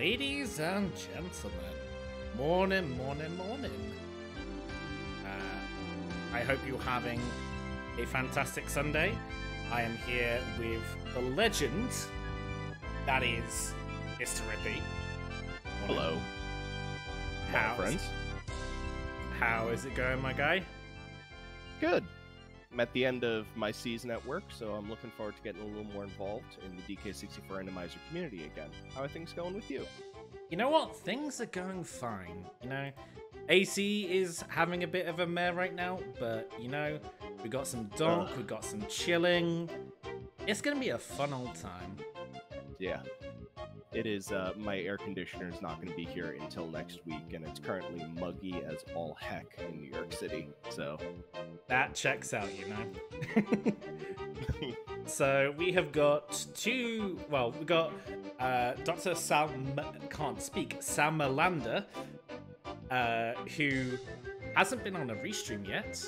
Ladies and gentlemen, morning, morning, morning. I hope you're having a fantastic Sunday. I am here with the legend that is Mr. Rippy. Hello, my friends. How is it going, my guy? Good. I'm at the end of my season at work, so I'm looking forward to getting a little more involved in the DK64 Randomizer community again. How are things going with you? You know what? Things are going fine. You know, AC is having a bit of a mare right now, but you know, we got some donk, we got some chilling. It's gonna be a fun old time. Yeah. It is, my air conditioner is not going to be here until next week, and it's currently muggy as all heck in New York City, so... That checks out, you know. So, we have got we got Dr. Samalander, who hasn't been on a restream yet.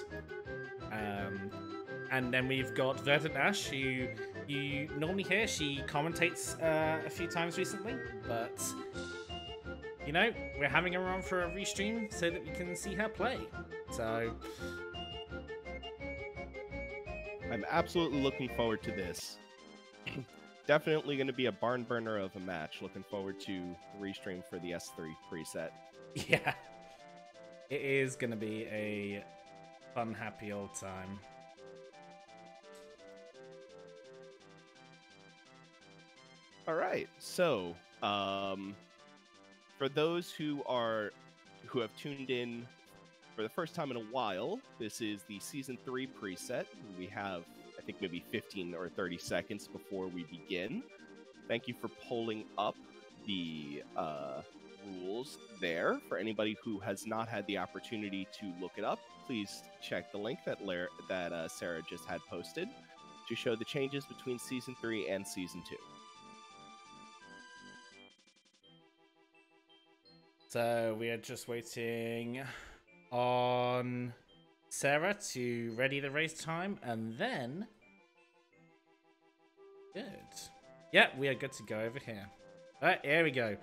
And then we've got VerdantAsh, who you normally hear. She commentates a few times recently, but you know, we're having her on for a restream so that we can see her play. So I'm absolutely looking forward to this. Definitely going to be a barn burner of a match. Looking forward to the restream for the S3 preset. Yeah, it is going to be a fun, happy old time. All right, so for those who have tuned in for the first time in a while, this is the Season 3 preset. We have, I think, maybe 15 or 30 seconds before we begin. Thank you for pulling up the rules there. For anybody who has not had the opportunity to look it up, please check the link that Sarah just had posted to show the changes between Season 3 and Season 2. So we are just waiting on Sarah to ready the race time, and then good. Yeah, we are good to go over here. All right, here we go.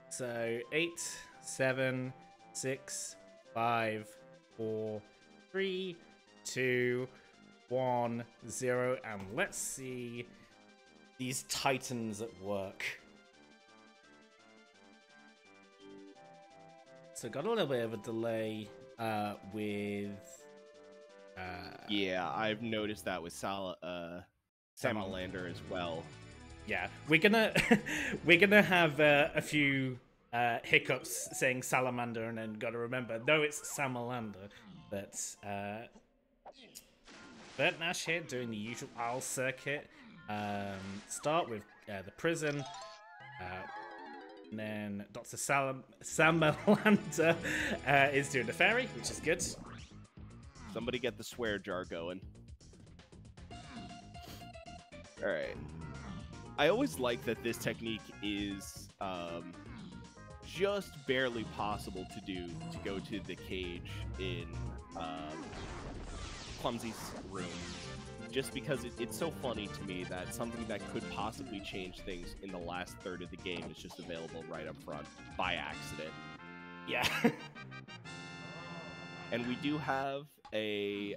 So 8, 7, 6, 5, 4, 3, 2, 1, 0, and let's see these titans at work. So got a little bit of a delay with... yeah, I've noticed that with Samalander as well. Yeah, we're gonna have a few hiccups saying Salamander, and then gotta remember, no, it's Samalander. But VerdantAsh here doing the usual Isle circuit. Start with the prison. And then Dr. Samalander is doing the ferry, which is good. Somebody get the swear jar going. Alright. I always like that this technique is just barely possible to do, to go to the cage in Clumsy's room. Just because it's so funny to me that something that could possibly change things in the last third of the game is just available right up front by accident. Yeah. And we do have we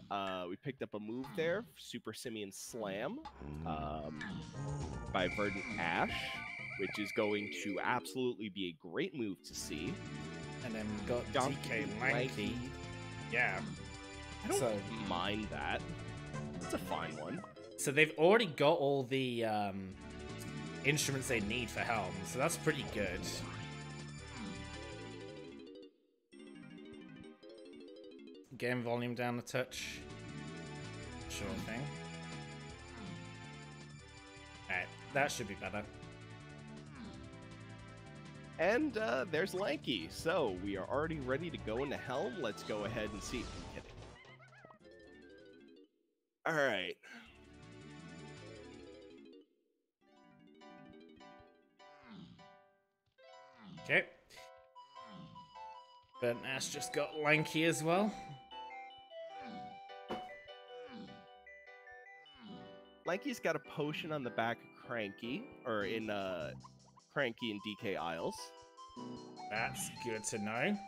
picked up a move there, Super Simian Slam, by VerdantAsh, which is going to absolutely be a great move to see. And then we got DK Lanky. Yeah. I don't mind that. It's a fine one. So they've already got all the instruments they need for Helm, so that's pretty good. Getting volume down a touch. Sure thing. Alright, that should be better. And there's Lanky. So we are already ready to go into Helm. Let's go ahead and see. I'm kidding. All right. Okay. VerdantAsh just got Lanky as well. Lanky's got a potion on the back of Cranky, or in Cranky and DK Isles. That's good to know.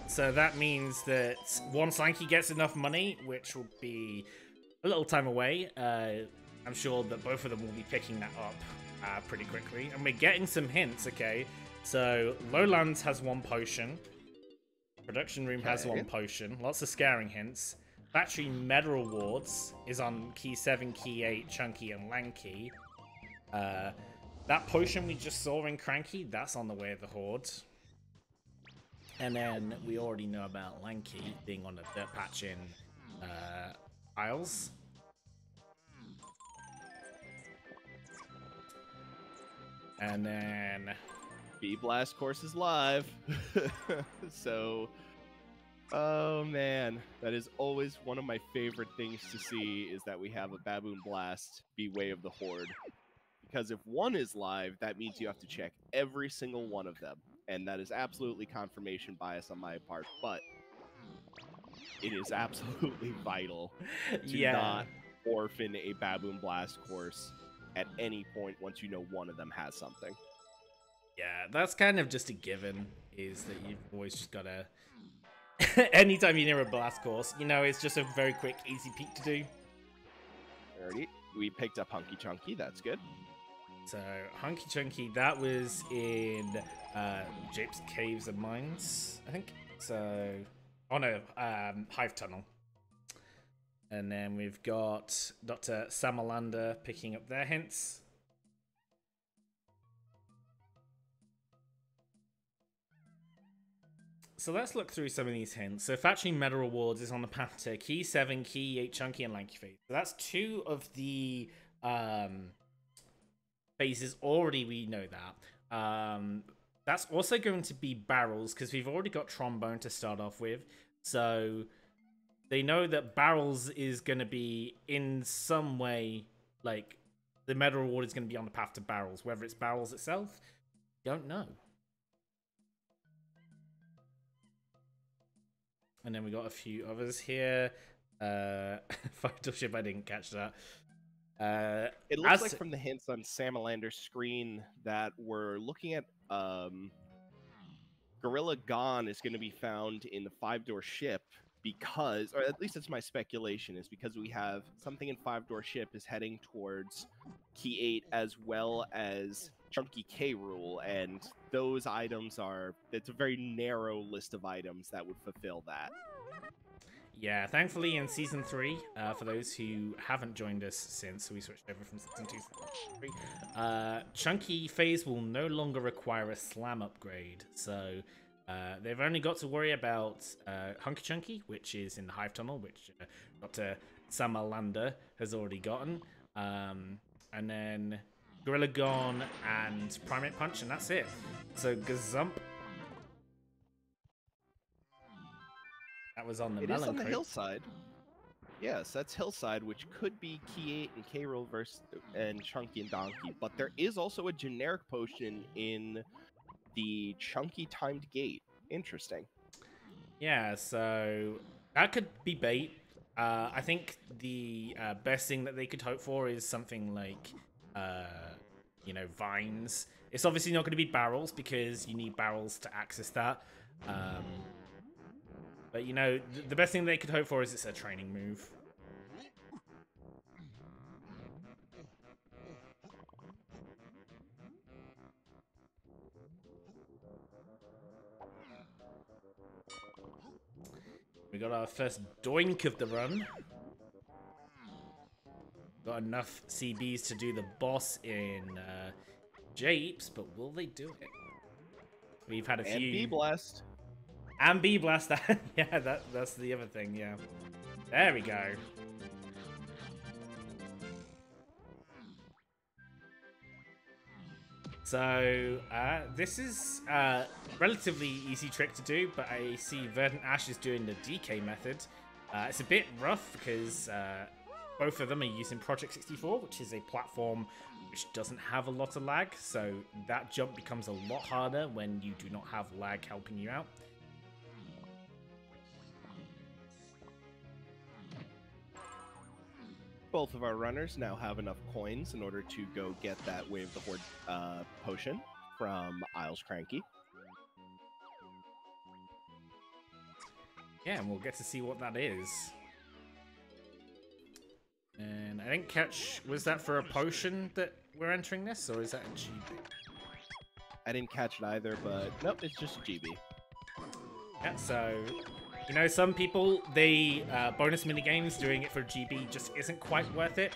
So that means that once Lanky gets enough money, which will be a little time away, I'm sure that both of them will be picking that up pretty quickly. And we're getting some hints, okay? So Lowlands has 1 potion. Production Room has 1 potion. Lots of scaring hints. Battery Meta Rewards is on Key 7, Key 8, Chunky, and Lanky. That potion we just saw in Cranky, that's on the way of the Horde. And then we already know about Lanky being on a dirt patch in Isles. And then B-Blast course is live. So, oh man, that is always one of my favorite things to see, is that we have a Baboon Blast be Way of the Horde. Because if one is live, that means you have to check every single one of them. And that is absolutely confirmation bias on my part, but it is absolutely vital to not orphan a Baboon Blast course at any point once you know one of them has something. Yeah, that's kind of just a given, is that you've always just gotta... Anytime you're near a blast course, you know, it's just a very quick, easy peek to do. Alrighty, we picked up Hunky Chunky, that's good. So, Hunky Chunky, that was in Jape's Caves and Mines, I think. So, oh no, Hive Tunnel. And then we've got Dr. Samalander picking up their hints. So let's look through some of these hints. So Factory Meta Rewards is on the path to Key 7, Key 8, Chunky, and Lanky Phase. So that's 2 of the phases already, we know that. That's also going to be barrels, because we've already got Trombone to start off with. So they know that barrels is going to be in some way, like, the Meta Reward is going to be on the path to barrels. Whether it's barrels itself, don't know. And then we got a few others here. Vital Ship, I didn't catch that. It looks like from the hints on Samalander's screen that we're looking at Gorilla Gone is going to be found in the 5-door ship, because, or at least it's my speculation, is because we have something in 5-door ship is heading towards Key 8 as well as Chunky K Rule, and those items it's a very narrow list of items that would fulfill that. Yeah, thankfully in Season 3, for those who haven't joined us since we switched over from Season 2 to 3, Chunky Phase will no longer require a slam upgrade, so they've only got to worry about Hunky Chunky, which is in the Hive Tunnel, which Dr. Samalander has already gotten, and then Gorilla Gone and Primate Punch, and that's it. So Gazump. That was on the Melon It is on the Crate. hillside. Yes, that's hillside, which could be Key 8 and K Roll and Chunky and Donkey. But there is also a generic potion in the Chunky Timed Gate. Interesting. Yeah, so that could be bait. I think the best thing that they could hope for is something like, you know, vines. It's obviously not going to be barrels, because you need barrels to access that. But, you know, the best thing they could hope for is it's a training move. We got our first doink of the run. Got enough CBs to do the boss in Japes, but will they do it? We've had a few... And B-Blast. And B-Blast. Yeah, that's the other thing, yeah. There we go. So, this is a relatively easy trick to do, but I see VerdantAsh is doing the DK method. It's a bit rough because both of them are using Project 64, which is a platform which doesn't have a lot of lag, so that jump becomes a lot harder when you do not have lag helping you out. Both of our runners now have enough coins in order to go get that Wave the Horde potion from Isles Cranky. Yeah, and we'll get to see what that is. And I didn't catch, was that for a potion that we're entering this, or is that a GB? I didn't catch it either, but nope, it's just GB. Yeah, so, you know, some people, bonus minigames, doing it for GB just isn't quite worth it.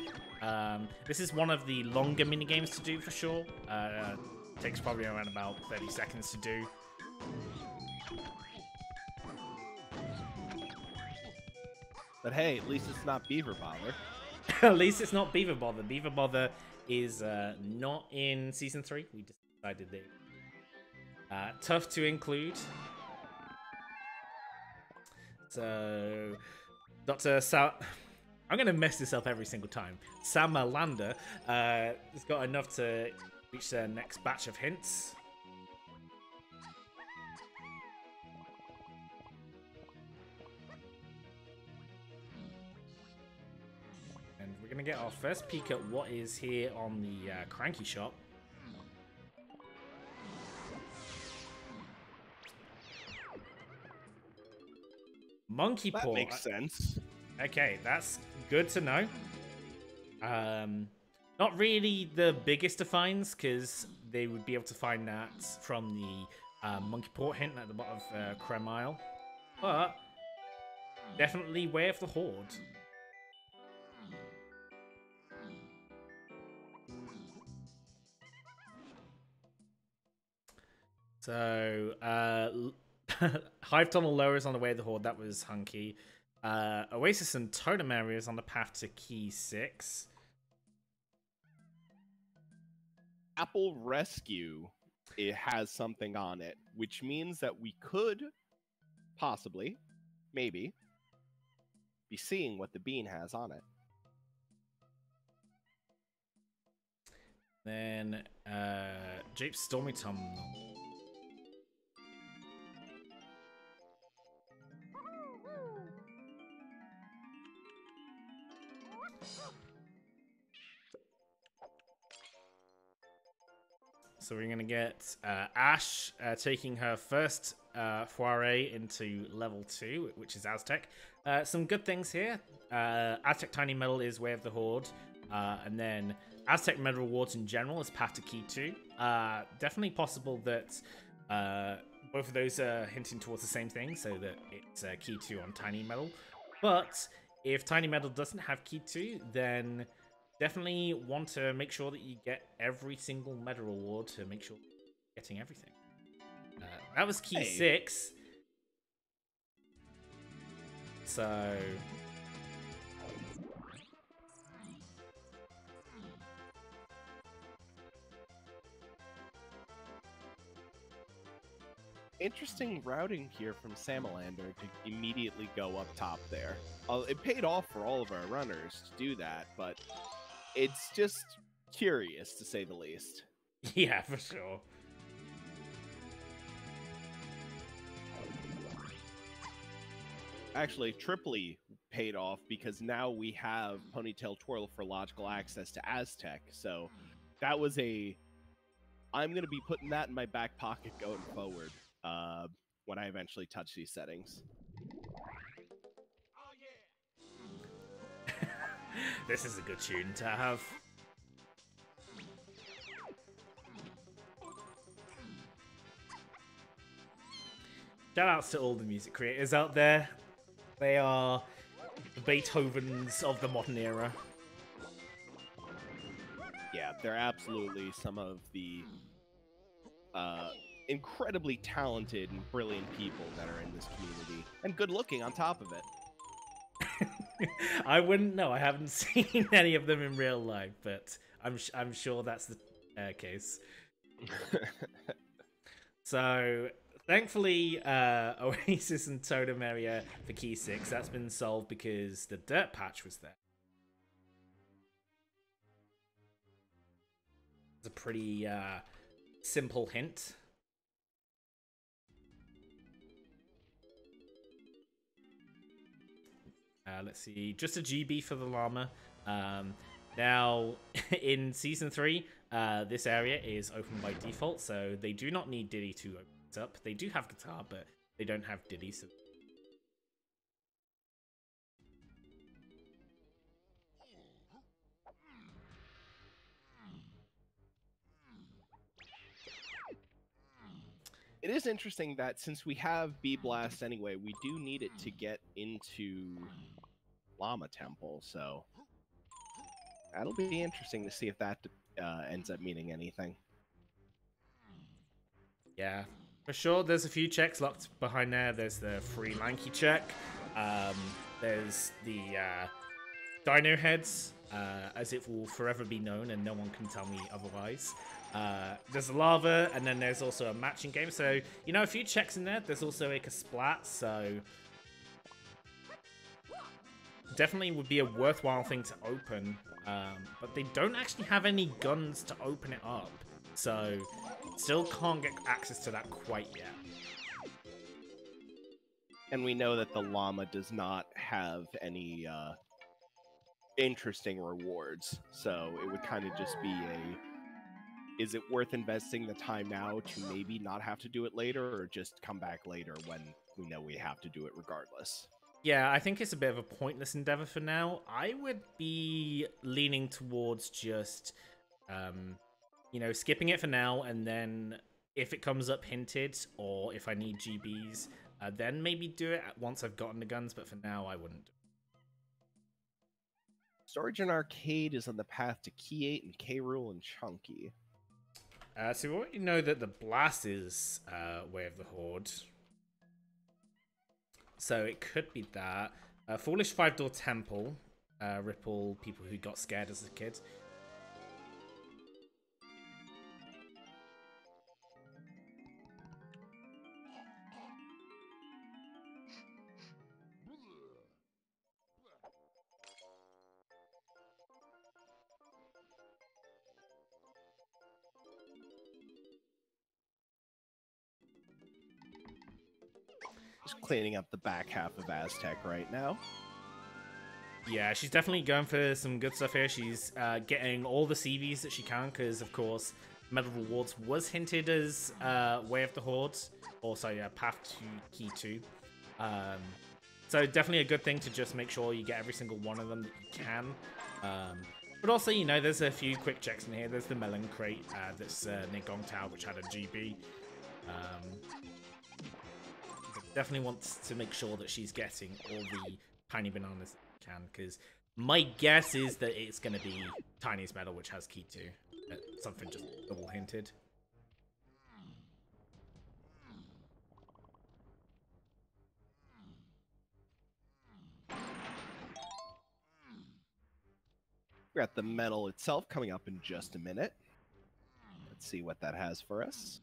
This is one of the longer minigames to do for sure. Takes probably around about 30 seconds to do. But hey, at least it's not Beaver Bother. At least it's not Beaver Bother. Beaver Bother is not in Season 3. We decided that. Tough to include. So, Dr. I'm going to mess this up every single time. Samalander has got enough to reach their next batch of hints. And we're going to get our first peek at what is here on the Cranky Shop. Monkey paw. That makes sense. Okay, that's good to know. Not really the biggest of finds, because they would be able to find that from the monkey paw hint at the bottom of Creme Isle. But definitely Way of the Horde. So, Hive Tunnel Lower is on the Way of the Horde. That was hunky. Oasis and Totem Area is on the path to Key 6. Apple Rescue, it has something on it, which means that we could possibly, maybe, be seeing what the bean has on it. Then, Jape Stormy Tunnel. So we're going to get Ash taking her first foray into level 2, which is Aztec. Some good things here. Aztec Tiny Metal is Way of the Horde. And then Aztec Metal Rewards in general is path to Key 2. Definitely possible that both of those are hinting towards the same thing, so that it's Key 2 on Tiny Metal. But if Tiny Metal doesn't have Key 2, then definitely want to make sure that you get every single medal reward to make sure you're getting everything. That was Key 6. So... Interesting routing here from Samalander to immediately go up top there. It paid off for all of our runners to do that, but it's just curious, to say the least. Yeah, for sure. Actually, triply paid off, because now we have Ponytail Twirl for logical access to Aztec. So that was I'm going to be putting that in my back pocket going forward when I eventually touch these settings. This is a good tune to have. Shoutouts to all the music creators out there. They are the Beethovens of the modern era. Yeah, they're absolutely some of the incredibly talented and brilliant people that are in this community. And good looking on top of it. I wouldn't know. I haven't seen any of them in real life, but I'm sure that's the case. So, thankfully, Oasis and Totem Area for Key 6, that's been solved because the dirt patch was there. It's a pretty simple hint. Let's see, just a GB for the llama. Now, in Season 3, this area is open by default, so they do not need Diddy to open it up. They do have guitar, but they don't have Diddy, so... It is interesting that since we have Bee Blast anyway, we do need it to get into Llama Temple, so that'll be interesting to see if that ends up meaning anything. Yeah, for sure. There's a few checks locked behind there. There's the free Lanky check. There's the Dino Heads, as it will forever be known, and no one can tell me otherwise. There's a lava, and then there's also a matching game. So, you know, a few checks in there. There's also like a splat, so definitely would be a worthwhile thing to open. But they don't actually have any guns to open it up, so still can't get access to that quite yet. And we know that the llama does not have any interesting rewards, so it would kind of just be is it worth investing the time now to maybe not have to do it later, or just come back later when we know we have to do it regardless? Yeah, I think it's a bit of a pointless endeavor for now. I would be leaning towards just, you know, skipping it for now, and then if it comes up hinted, or if I need GBs, then maybe do it once I've gotten the guns, but for now, I wouldn't. Storage and Arcade is on the path to Key 8 and K-Rool and Chunky. So we already know that the Blast is Way of the Horde. So it could be that. Foolish 5-Door Temple. Ripple people who got scared as a kid. Just cleaning up the back half of Aztec right now. Yeah, she's definitely going for some good stuff here. She's getting all the CVs that she can, because, of course, Medal Rewards was hinted as Way of the Horde. Also, yeah, Path to Key 2. So definitely a good thing to just make sure you get every single one of them that you can. But also, you know, there's a few quick checks in here. There's the Melon Crate that's near Gong Tower, which had a GB. Definitely wants to make sure that she's getting all the tiny bananas that she can, because my guess is that it's going to be Tiniest Medal, which has Key 2. Something just double hinted. We're at the medal itself coming up in just a minute. Let's see what that has for us.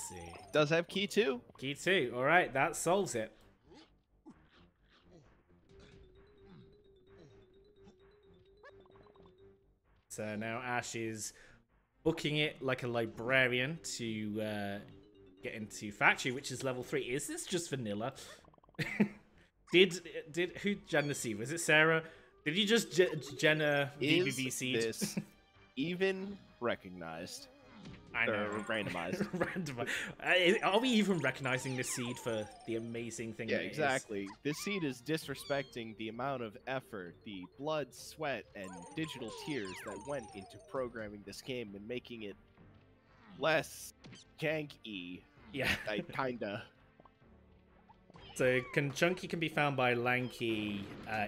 See. Does have Key 2. Key 2. All right, that solves it. So now Ash is booking it like a librarian to get into Factory, which is level 3. Is this just vanilla? Did who Jenna see? Was it Sarah? Did you just Jenna BBB seed? Is this even recognized? I know. Randomized. Randomized. Are we even recognizing this seed for the amazing thing? Yeah, it exactly. This seed is disrespecting the amount of effort, the blood, sweat, and digital tears that went into programming this game and making it less janky. Yeah, kinda. So Chunky can be found by Lanky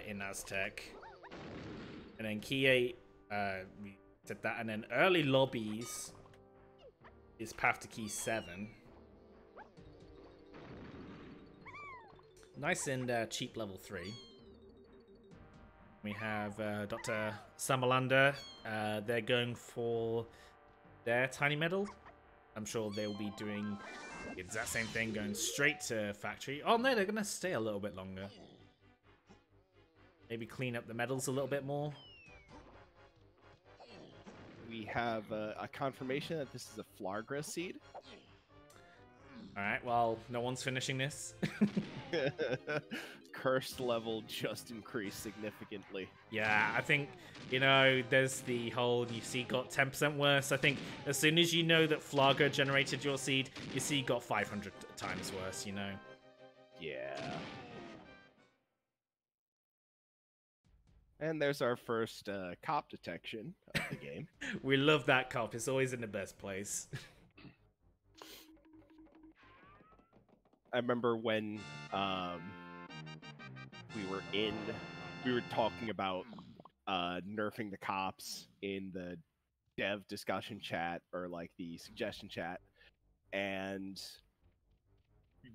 in Aztec, and then Key 8. We said that, and then early lobbies is Path to Key 7. Nice and cheap level 3. We have Dr. Samalander. They're going for their Tiny Medal. I'm sure they'll be doing the exact same thing, going straight to Factory. Oh no, they're going to stay a little bit longer. Maybe clean up the medals a little bit more. we have a confirmation that this is a Flargra seed. All right, well, no one's finishing this. Cursed level just increased significantly. Yeah, I think, you know, there's the whole you see got 10% worse. I think as soon as you know that Flarga generated your seed, you see got 500 times worse, you know? Yeah. And there's our first cop detection of the game. We love that cop. It's always in the best place. I remember when we were talking about nerfing the cops in the dev discussion chat or like the suggestion chat, and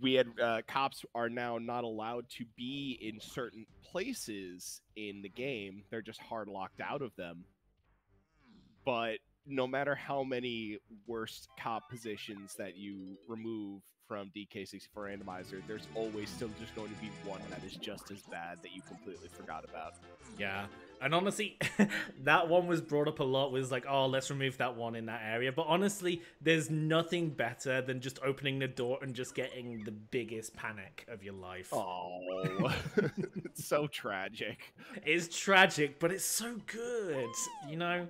we had cops are now not allowed to be in certain places in the game. They're just hard locked out of them. But no matter how many worst cop positions that you remove from DK64 Randomizer, there's always still just going to be one that is just as bad that you completely forgot about. Yeah, and honestly, that one was brought up a lot, was like, oh, let's remove that one in that area. But honestly, there's nothing better than just opening the door and just getting the biggest panic of your life. Oh, it's so tragic. It's tragic, but it's so good, you know?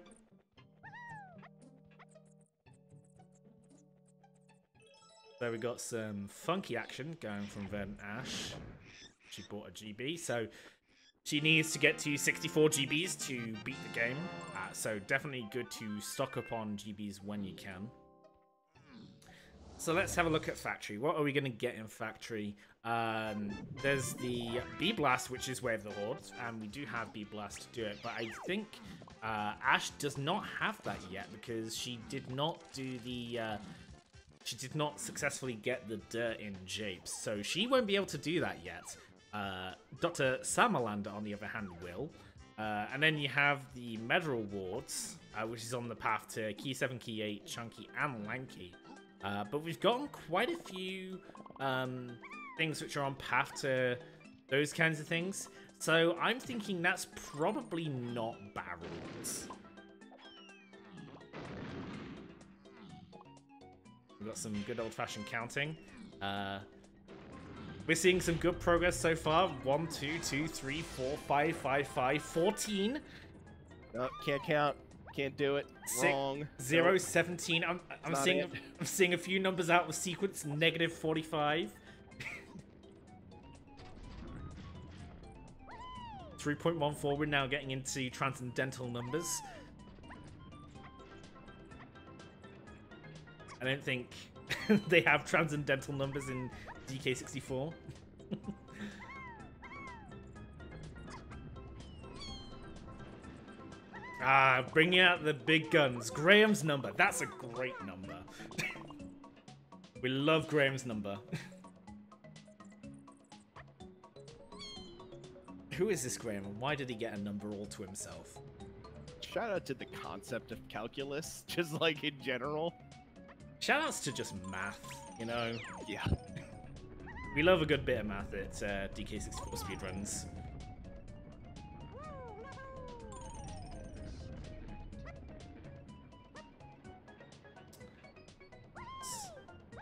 So we got some funky action going from VerdantAsh. She bought a GB, so she needs to get to 64 GBs to beat the game. So definitely good to stock up on GBs when you can. So let's have a look at Factory. What are we going to get in Factory? There's the B-Blast, which is Wave the Hordes, and we do have B-Blast to do it. But I think Ash does not have that yet because she did not do the... she did not successfully get the dirt in Japes, so she won't be able to do that yet. Dr. Samalander, on the other hand, will. And then you have the Medal Awards, which is on the path to Key 7, Key 8, Chunky, and Lanky. But we've gotten quite a few things which are on path to those kinds of things. So I'm thinking that's probably not barrels. We've got some good old-fashioned counting. We're seeing some good progress so far. 1, 2, 2, 3, 4, 5, 5, 5, 14. No, can't count. Can't do it. Wrong. 0, Nope. 17. I'm seeing a few numbers out of sequence. Negative 45. 3.14. We're now getting into transcendental numbers. I don't think they have transcendental numbers in DK64. Bringing out the big guns. Graham's number. That's a great number. We love Graham's number. Who is this Graham and why did he get a number all to himself? Shout out to the concept of calculus, just like in general. Shoutouts to just math, you know? Yeah. We love a good bit of math at DK64 Speedruns.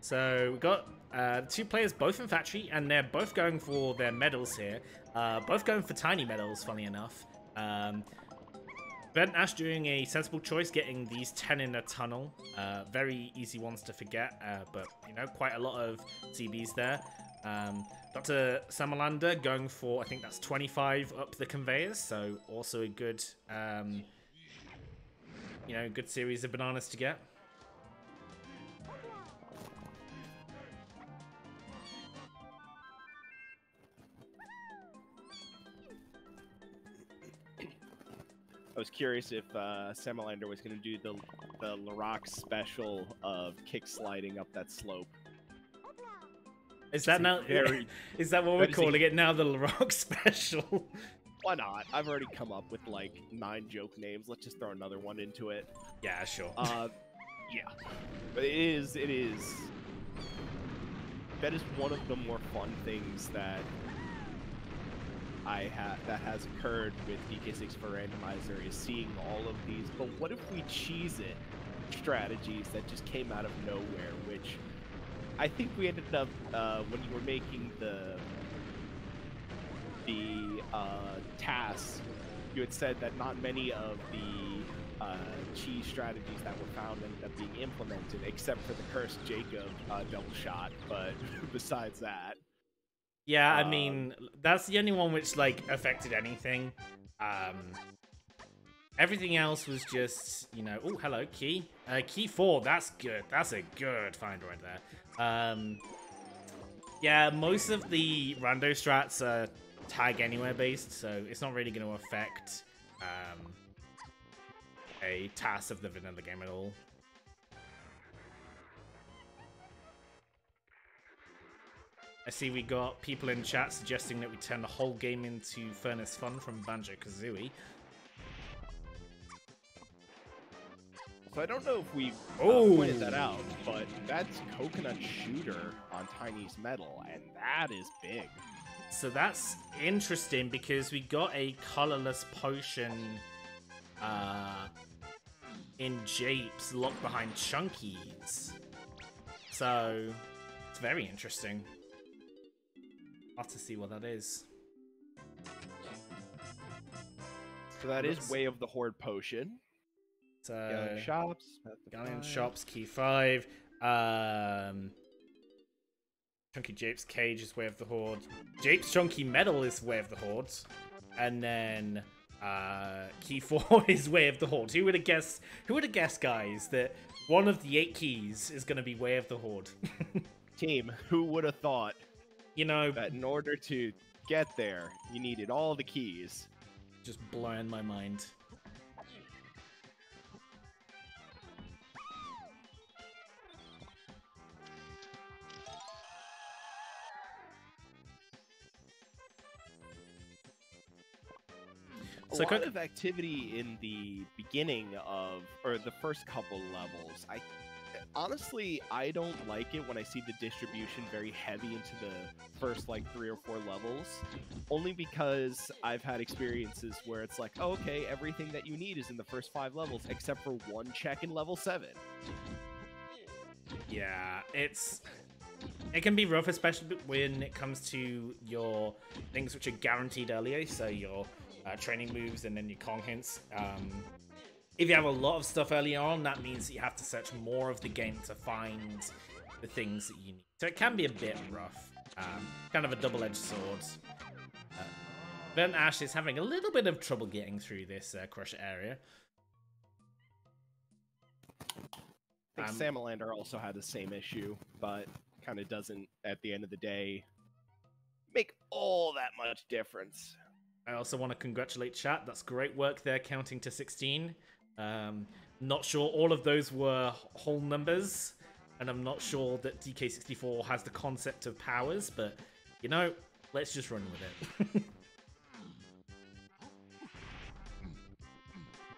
So we got two players both in Factory, and they're both going for their medals here. Both going for tiny medals, funny enough. VerdantAsh doing a sensible choice, getting these 10 in a tunnel. Very easy ones to forget, but, you know, quite a lot of CBs there. Dr. Samalander going for, I think that's 25 up the conveyors, so also a good, you know, good series of bananas to get. I was curious if Samalander was going to do the Larock special of kick sliding up that slope. Is that now? Is that what we're calling it now? The Larock special? Why not? I've already come up with like 9 joke names. Let's just throw another one into it. Yeah, sure. Yeah, but it is. That is one of the more fun things that that has occurred with DK64 Randomizer is seeing all of these. But what if we cheese it strategies that just came out of nowhere? Which I think we ended up when you were making the tasks, you had said that not many of the cheese strategies that were found ended up being implemented, except for the cursed Jacob double shot. But besides that, yeah, I mean, that's the only one which like affected anything. Everything else was just, you know, oh, hello, key. Key 4, that's good. That's a good find right there. Yeah, most of the rando strats are tag anywhere based, so it's not really going to affect a task of the vanilla game at all. I see we got people in chat suggesting that we turn the whole game into Furnace Fun from Banjo-Kazooie. So I don't know if we pointed that out, but that's Coconut Shooter on Tiny's Metal, and that is big. So that's interesting because we got a colorless potion in Japes locked behind Chunkies. So it's very interesting. I'll have to see what that is. So that is Way of the Horde potion. So Galleon Shops. Galleon Shops, key 5. Chunky Japes Cage is Way of the Horde. Japes Chunky Metal is Way of the Horde. And then key 4 is Way of the Horde. Who would have guessed, guys, that one of the 8 keys is going to be Way of the Horde? Team, who would have thought, you know, that in order to get there, you needed all the keys? Just blowing my mind. A lot of activity in the beginning of, or the first couple levels. Honestly, I don't like it when I see the distribution very heavy into the first like 3 or 4 levels, only because I've had experiences where it's like, oh, okay, everything that you need is in the first 5 levels except for one check in level 7. Yeah, it can be rough, especially when it comes to your things which are guaranteed earlier, so your training moves and then your Kong hints. If you have a lot of stuff early on, that means that you have to search more of the game to find the things that you need. So it can be a bit rough. Kind of a double-edged sword. VerdantAsh is having a little bit of trouble getting through this crusher area. I think Samalander also had the same issue, but kind of doesn't, at the end of the day, make all that much difference. I also want to congratulate chat. That's great work there, counting to 16. Not sure all of those were whole numbers, and I'm not sure that DK64 has the concept of powers, but, you know, let's just run with it.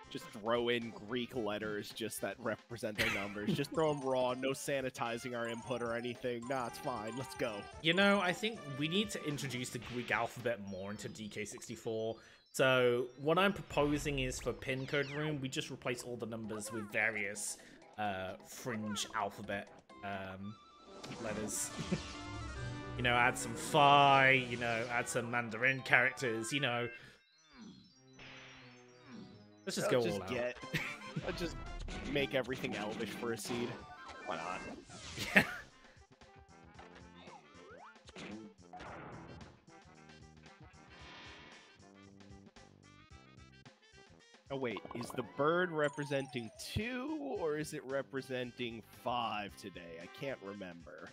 Just throw in Greek letters just that represent their numbers. Just throw them raw, no sanitizing our input or anything. Nah, it's fine. Let's go. You know, I think we need to introduce the Greek alphabet more into DK64. So what I'm proposing is for pin code room, we just replace all the numbers with various fringe alphabet letters. You know, add some Phi, you know, add some Mandarin characters, you know. Let's just go all out. Let's just make everything Elvish for a seed. Why not? Yeah. Oh wait, is the bird representing 2 or is it representing 5 today? I can't remember.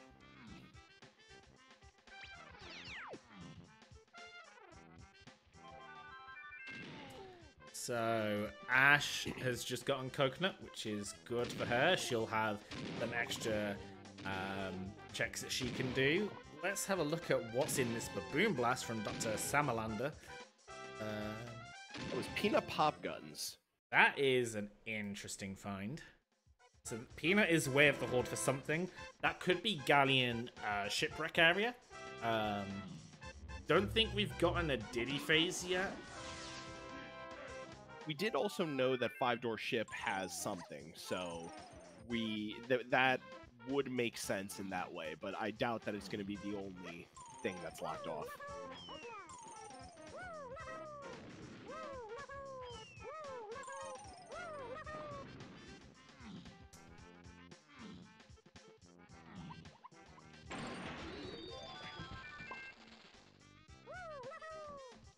So Ash has just gotten Coconut, which is good for her. She'll have some extra checks that she can do. Let's have a look at what's in this Baboon Blast from Dr. Samalander. It was Peanut Pop Guns. That is an interesting find. So Peanut is Way of the Horde for something. That could be Galleon Shipwreck area. don't think we've gotten a Diddy phase yet. We did also know that Five Door Ship has something, so that would make sense in that way, but I doubt that it's going to be the only thing that's locked off.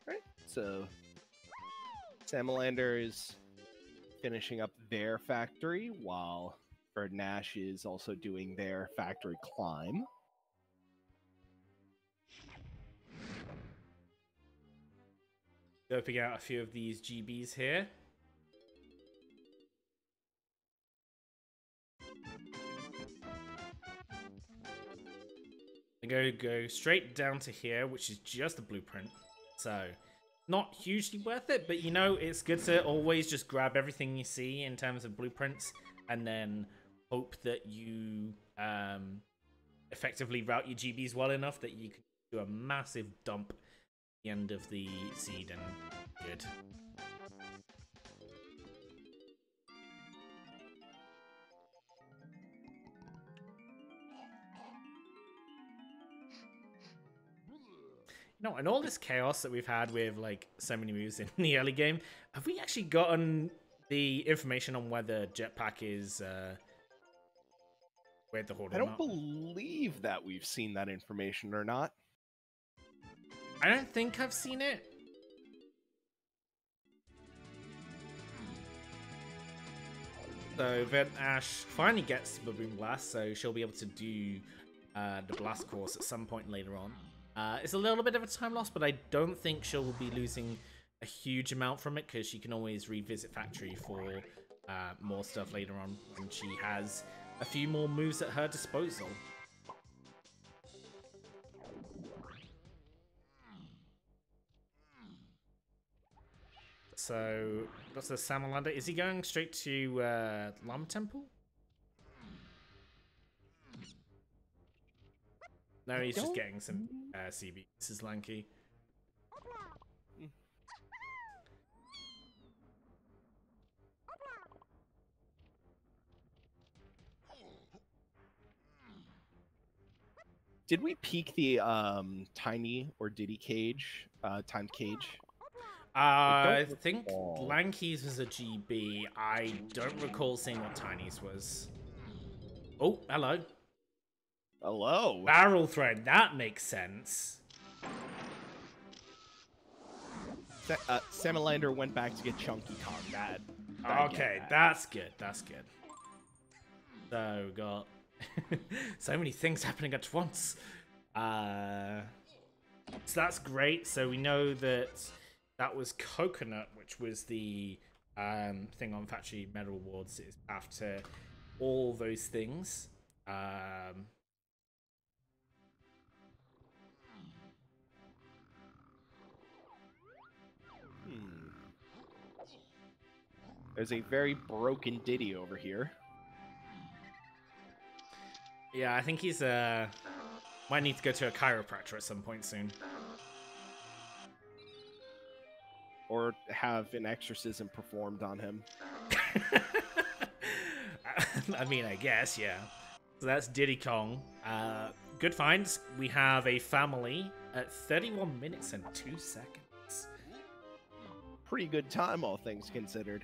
Right, so Samalander is finishing up their factory while VerdantAsh is also doing their factory climb. Scoping out a few of these GBs here. And go straight down to here, which is just a blueprint. So, not hugely worth it, but you know, it's good to always just grab everything you see in terms of blueprints and then hope that you effectively route your GBs well enough that you can do a massive dump at the end of the seed and good. No, and all this chaos that we've had with like so many moves in the early game, have we actually gotten the information on whether Jetpack is where the Horde? I don't believe that we've seen that information or not. I don't think I've seen it. So VerdantAsh finally gets the Boom Blast, so she'll be able to do the Blast course at some point later on. It's a little bit of a time loss, but I don't think she'll be losing a huge amount from it because she can always revisit Factory for more stuff later on when she has a few more moves at her disposal. So, that's the Samalander. Is he going straight to Llama Temple? No, he's just getting some CB. This is Lanky. Did we peek the Tiny or Diddy cage, timed cage? I think Lanky's was a GB. I don't recall seeing what Tiny's was. Oh, hello. Hello. Barrel thread, that makes sense. Samalander went back to get Chunky Kong. Okay, that's good. That's good. So we got so many things happening at once. So that's great. So we know that that was Coconut, which was the thing on Factory Medal Awards. Is after all those things. There's a very broken Diddy over here. Yeah, I think he's might need to go to a chiropractor at some point soon. Or have an exorcism performed on him. I mean, I guess, yeah. So that's Diddy Kong. Good finds. We have a family at 31 minutes and 2 seconds. Pretty good time, all things considered.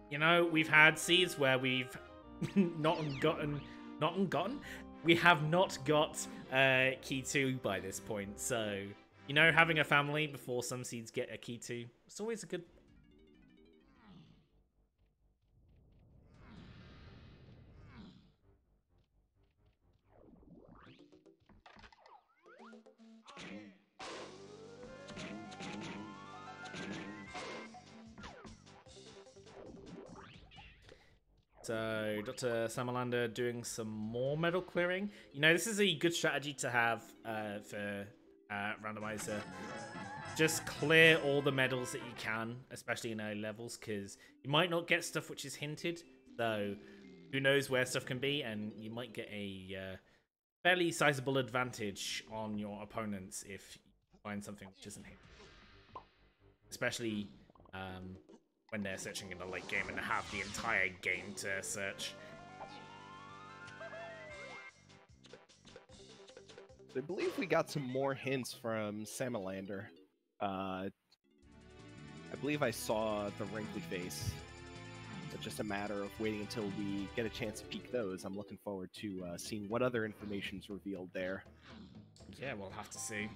You know, we've had seeds where we've we have not got key 2 by this point. So, you know, having a family before some seeds get a key 2, it's always a good... So, Dr. Samalander doing some more medal clearing. You know, this is a good strategy to have for Randomizer. Just clear all the medals that you can, especially in early levels, because you might not get stuff which is hinted. So, who knows where stuff can be, and you might get a fairly sizable advantage on your opponents if you find something which isn't here. Especially when they're searching in the late game and have the entire game to search. I believe we got some more hints from Samalander. I believe I saw the wrinkly face. It's just a matter of waiting until we get a chance to peek those. I'm looking forward to seeing what other information is revealed there. Yeah, we'll have to see.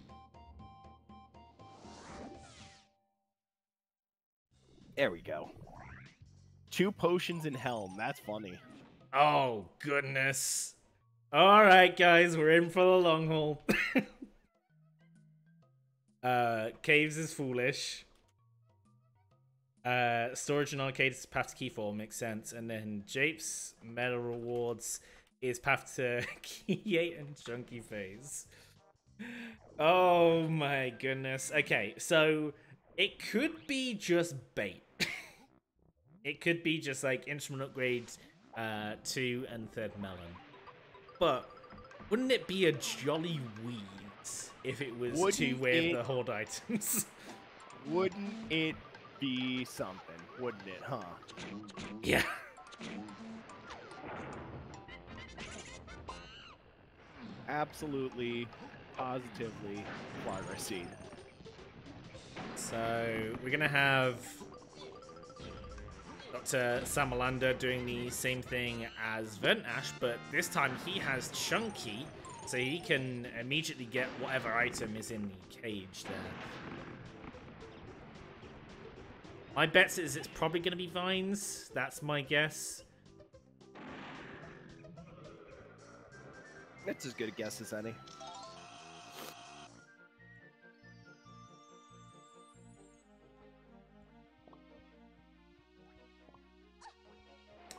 There we go. 2 potions in Helm. That's funny. Oh, goodness. All right, guys, we're in for the long haul. Caves is foolish. Storage and arcade is path to key 4, makes sense. And then Japes medal rewards is path to key 8 and chunky phase. Oh my goodness. Okay, so it could be just bait. It could be just like instrument upgrade 2 and 3rd melon. But wouldn't it be a jolly weed if it was 2 with the horde items? Wouldn't it be something, wouldn't it, huh? Yeah. Absolutely, positively progress seed. So we're gonna have Dr. Samalander doing the same thing as VerdantAsh, but this time he has Chunky, so he can immediately get whatever item is in the cage there. My bet is it's probably going to be vines. That's my guess. It's as good a guess as any.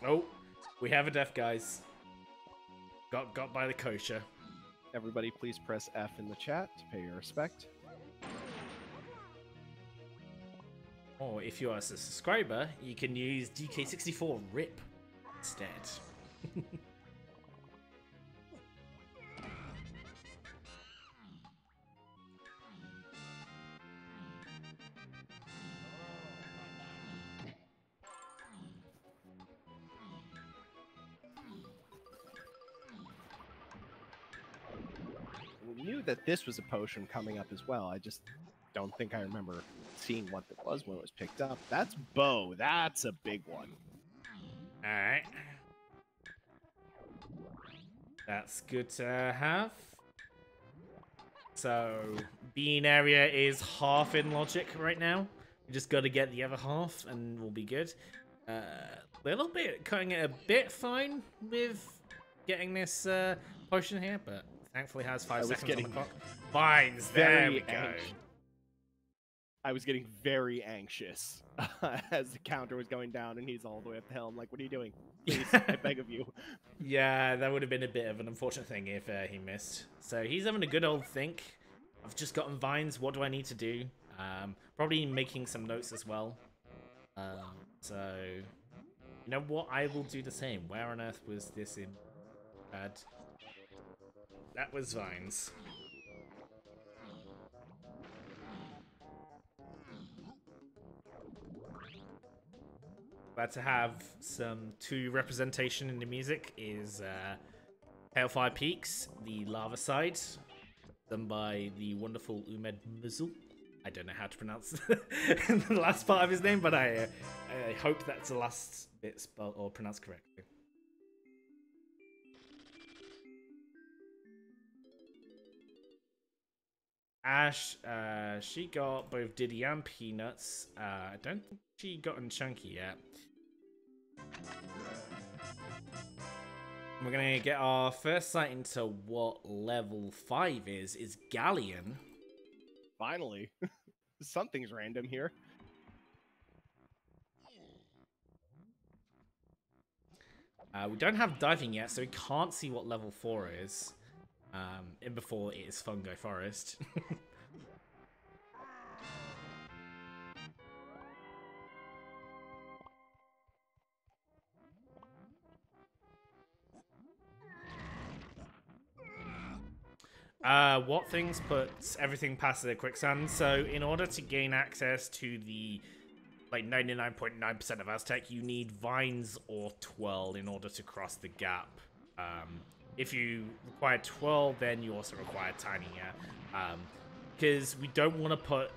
Oh, we have a death, guys. Got by the kosher. Everybody, please press F in the chat to pay your respect. Or if you are a subscriber, you can use DK64 RIP instead. We knew that this was a potion coming up as well. I just don't think I remember seeing what it was when it was picked up. That's bow. That's a big one. Alright. That's good to have. So, bean area is half in logic right now. We just got to get the other half and we'll be good. Little bit, cutting it a bit fine with getting this potion here, but thankfully has 5 seconds on the clock. Vines, there we go. I was getting very anxious as the counter was going down and he's all the way up the hill. I'm like, what are you doing? Please, I beg of you. Yeah, that would have been a bit of an unfortunate thing if he missed. So he's having a good old think. I've just gotten vines. What do I need to do? Probably making some notes as well. So, you know what? I will do the same. Where on earth was this in? That was vines. Glad to have some 2 representation in the music is Hailfire Peaks, the lava side, done by the wonderful Umed Muzzle. I don't know how to pronounce the last part of his name, but I hope that's the last bit spelled or pronounced correctly. Ash, she got both Diddy and Peanuts. I don't think she gotten Chunky yet. We're gonna get our first sight into what level 5 is Galleon. Finally. Something's random here. We don't have diving yet, so we can't see what level 4 is. In before it is Fungi Forest. What things puts everything past the quicksand? So in order to gain access to the like 99.9% of Aztec, you need vines or twirl in order to cross the gap. If you require twirl, then you also require tiny air. Because we don't want to put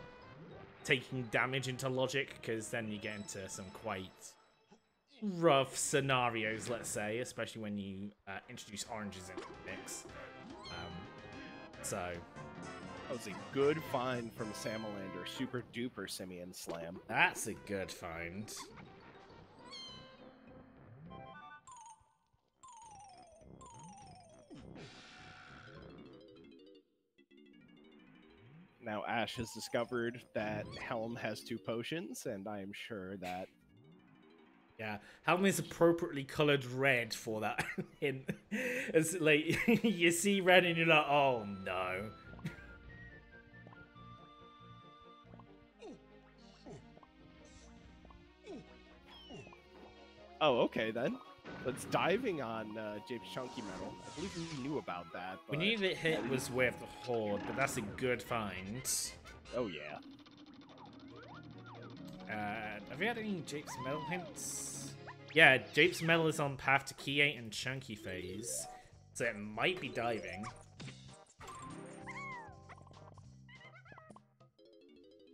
taking damage into logic, because then you get into some quite rough scenarios, let's say, especially when you introduce oranges into the mix. So that was a good find from Samalander. Super duper Simian Slam. That's a good find. Now Ash has discovered that Helm has 2 potions, and I am sure that... Yeah, Helm is appropriately colored red for that hint. It's like, you see red and you're like, oh no. Oh, okay then. Let's diving on Jape's Chunky Metal. I believe we knew about that. We but... knew that hit was with the Horde, but that's a good find. Oh yeah. Have we had any Jape's Metal hints? Yeah, Jape's Metal is on path to Key 8 and Chunky phase, so it might be diving.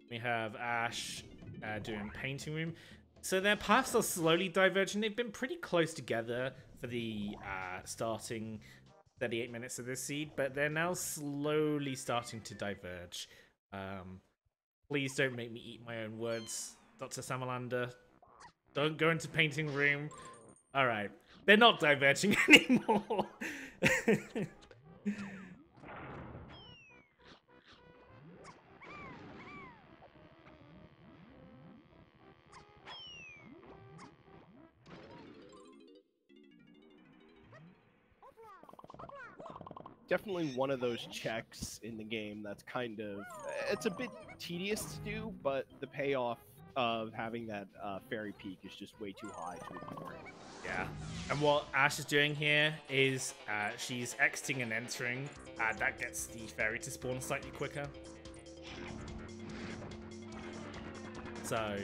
We have Ash doing Painting Room. So their paths are slowly diverging. They've been pretty close together for the starting 38 minutes of this seed, but they're now slowly starting to diverge. Please don't make me eat my own words, Dr. Samalander. Don't go into Painting Room. All right. They're not diverging anymore. Definitely one of those checks in the game that's kind of... It's a bit tedious to do, but the payoff of having that fairy peak is just way too high to ignore. Yeah. And what Ash is doing here is she's exiting and entering. That gets the fairy to spawn slightly quicker. So,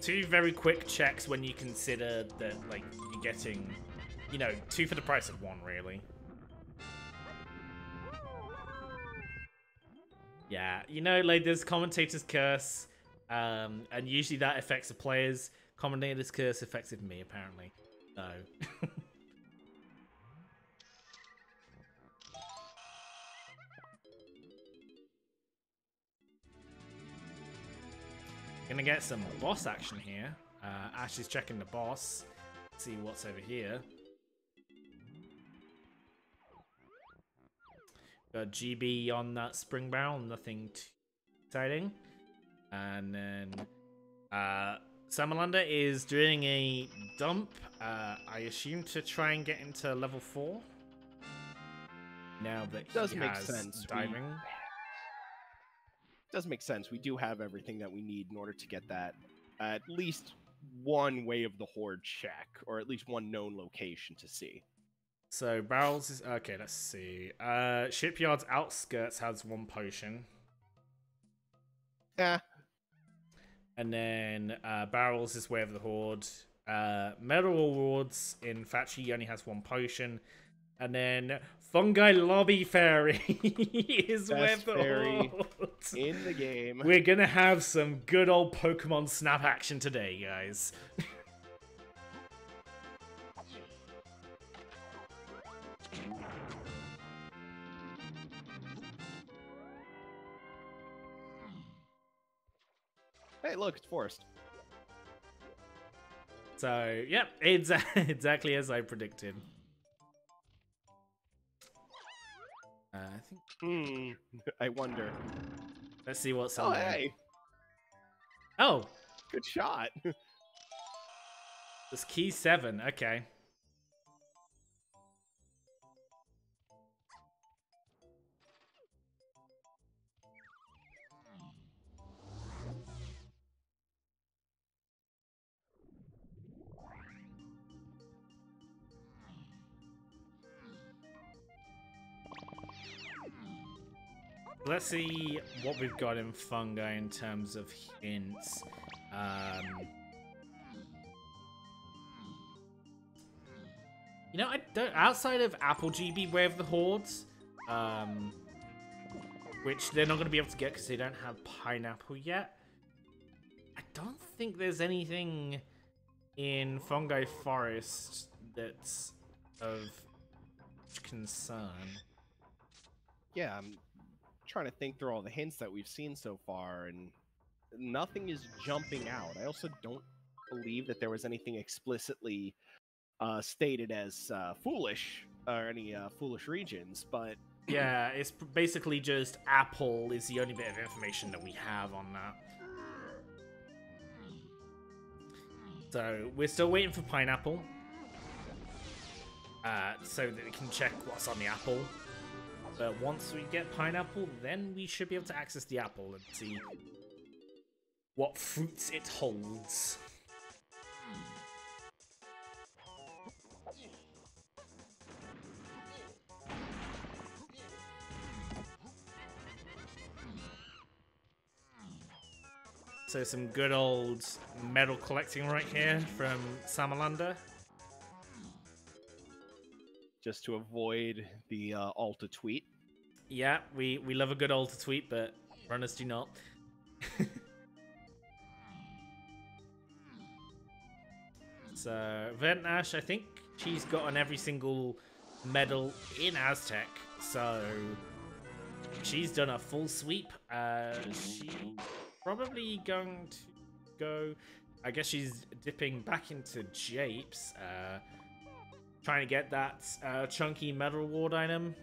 2 very quick checks when you consider that, like, you're getting, you know, 2 for the price of 1, really. Yeah, you know, like, there's Commentator's Curse, and usually that affects the players. Commentator's Curse affected me, apparently. So. Gonna get some boss action here. Ash is checking the boss. See what's over here. Got GB on that spring barrel, nothing too exciting. And then Samalander is doing a dump, I assume to try and get into level 4. Now that Does he make has sense. diving. Does make sense. We do have everything that we need in order to get that at least one way of the Horde check, or at least one known location to see. So barrels is okay. Let's see. Shipyard's outskirts has 1 potion. Yeah. And then barrels is way of the Horde. Metal Rewards in Factory only has 1 potion. And then Fungi Lobby Fairy is Best with the fairy Horde. in the game. We're gonna have some good old Pokemon Snap action today, guys. Hey, look, it's Forest. So, yep, it's exactly as I predicted. I think. I wonder. Let's see what's Oh, on there. hey. Oh, Good shot. it's key 7. Okay. Let's see what we've got in fungi in terms of hints. You know, I don't. Outside of Apple GB Way of the Hordes, which they're not going to be able to get because they don't have pineapple yet. I don't think there's anything in Fungi Forest that's of concern. Yeah, I'm trying to think through all the hints that we've seen so far, and nothing is jumping out. I also don't believe that there was anything explicitly stated as foolish or any foolish regions, but yeah, it's basically just Apple is the only bit of information that we have on that. So we're still waiting for pineapple, so that we can check what's on the apple. But once we get pineapple, then we should be able to access the apple and see what fruits it holds. So some good old medal collecting right here from Samalander. just to avoid the Alta tweet. Yeah, we love a good Alta tweet, but runners do not. So, VerdantAsh, I think she's gotten every single medal in Aztec, so she's done a full sweep. She's probably going to go... I guess she's dipping back into Japes, trying to get that chunky medal reward item.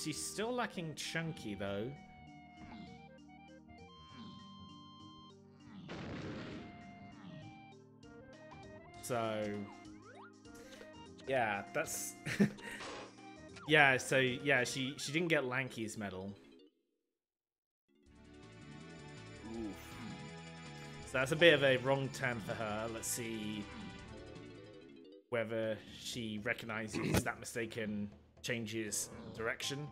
She's still lacking chunky, though. So, yeah, that's... yeah, so, yeah, she didn't get Lanky's medal. Oof. So that's a bit of a wrong turn for her. Let's see whether she recognizes that mistake and changes direction.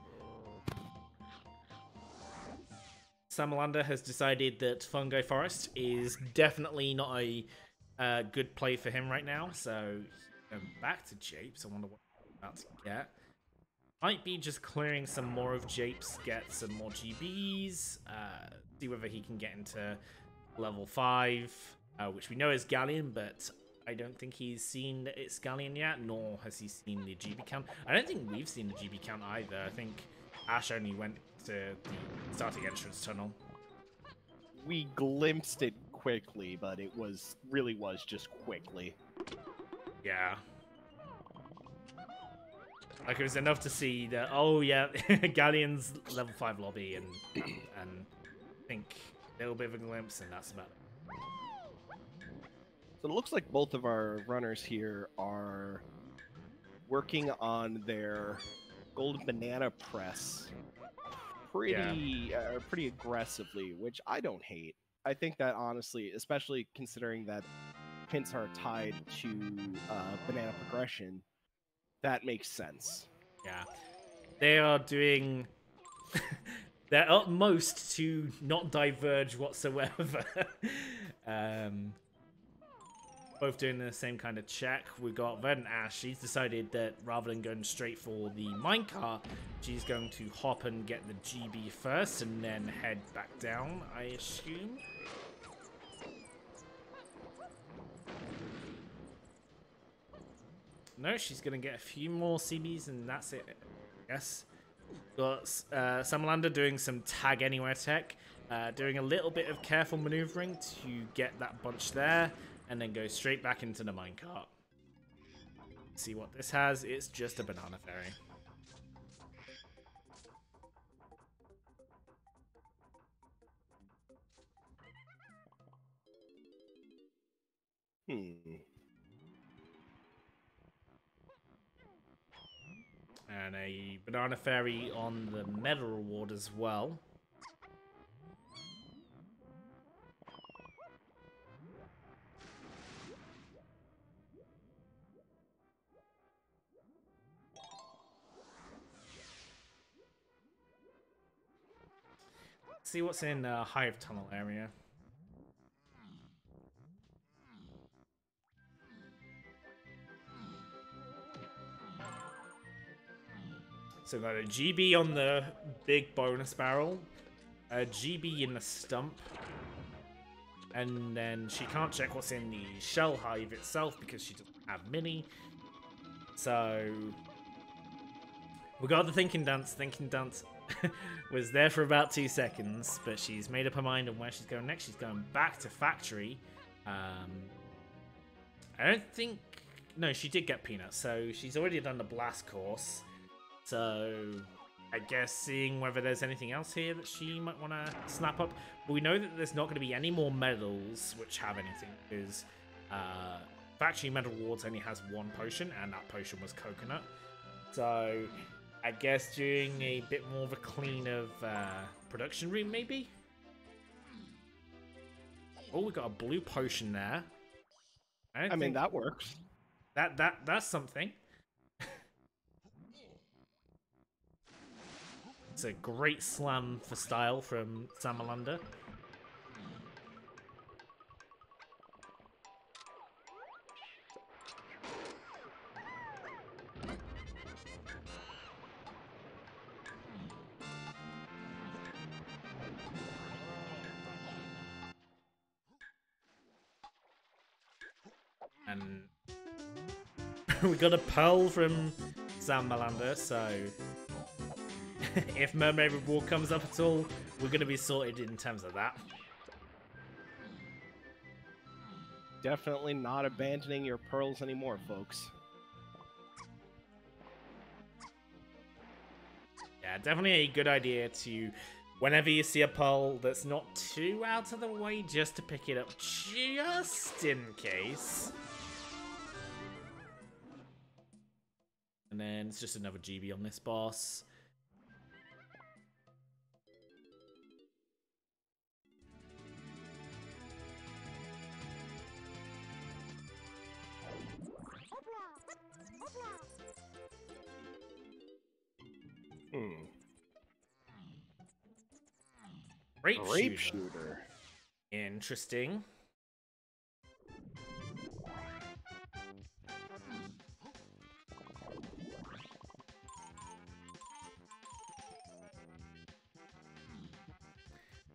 Samalander has decided that Fungi Forest is definitely not a good play for him right now, so back to Japes. I wonder what he's about to get. Might be just clearing some more of Japes, get some more GBs, see whether he can get into level 5, which we know is Galleon, but I don't think he's seen that it's Galleon yet, nor has he seen the GB count. I don't think we've seen the GB count either. I think Ash only went to the starting entrance tunnel. We glimpsed it quickly, but it really was just quickly. Yeah. Like, it was enough to see that, oh yeah, Galleon's level 5 lobby, and I think a little bit of a glimpse, and that's about it. So it looks like both of our runners here are working on their golden banana press pretty aggressively, which I don't hate. I think that honestly, especially considering that hints are tied to banana progression, that makes sense. Yeah. They are doing their utmost to not diverge whatsoever. Both doing the same kind of check. We got VerdantAsh. She's decided that rather than going straight for the minecart, she's going to hop and get the GB first and then head back down, I assume. No, she's going to get a few more CBs and that's it. Yes. Got Samalander doing some tag anywhere tech, doing a little bit of careful maneuvering to get that bunch there, and then go straight back into the minecart. See what this has. It's just a banana fairy. And a banana fairy on the medal reward as well. see what's in Hive Tunnel area. So we've got a GB on the big bonus barrel, a GB in the stump, and then she can't check what's in the shell hive itself because she doesn't have mini. So we got the thinking dance. Thinking dance was there for about 2 seconds, but she's made up her mind on where she's going next. She's going back to factory. I don't think... No, she did get peanuts, so she's already done the blast course. So I guess seeing whether there's anything else here that she might want to snap up. But we know that there's not going to be any more medals which have anything, because Factory Medal Awards only has 1 potion, and that potion was coconut. So I guess doing a bit more of a clean of production room, maybe? Oh, we got a blue potion there. I mean, that works. That's something. It's a great slam for style from Samalander. And we got a pearl from Samalander, so if Mermaid Reward comes up at all, we're going to be sorted in terms of that. Definitely not abandoning your pearls anymore, folks. Yeah, definitely a good idea to, whenever you see a pearl that's not too out of the way, just to pick it up just in case. And then it's just another GB on this boss. Grape shooter. Interesting.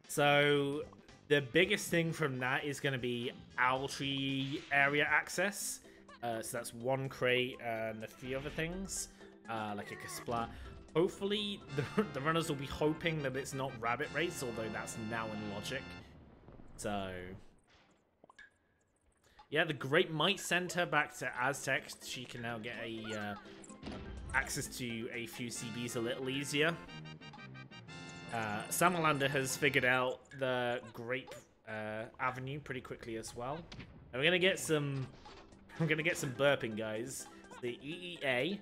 So the biggest thing from that is going to be owl tree area access. So that's 1 crate and a few other things, like a Kasplat. Hopefully, the runners will be hoping that it's not Rabbit Race, although that's now in logic. So, yeah, the Great Might sent her back to Aztec. She can now get a access to a few CBs a little easier. Samalander has figured out the Grape Avenue pretty quickly as well. And we're gonna get some. I'm gonna get some burping, guys. The EEA.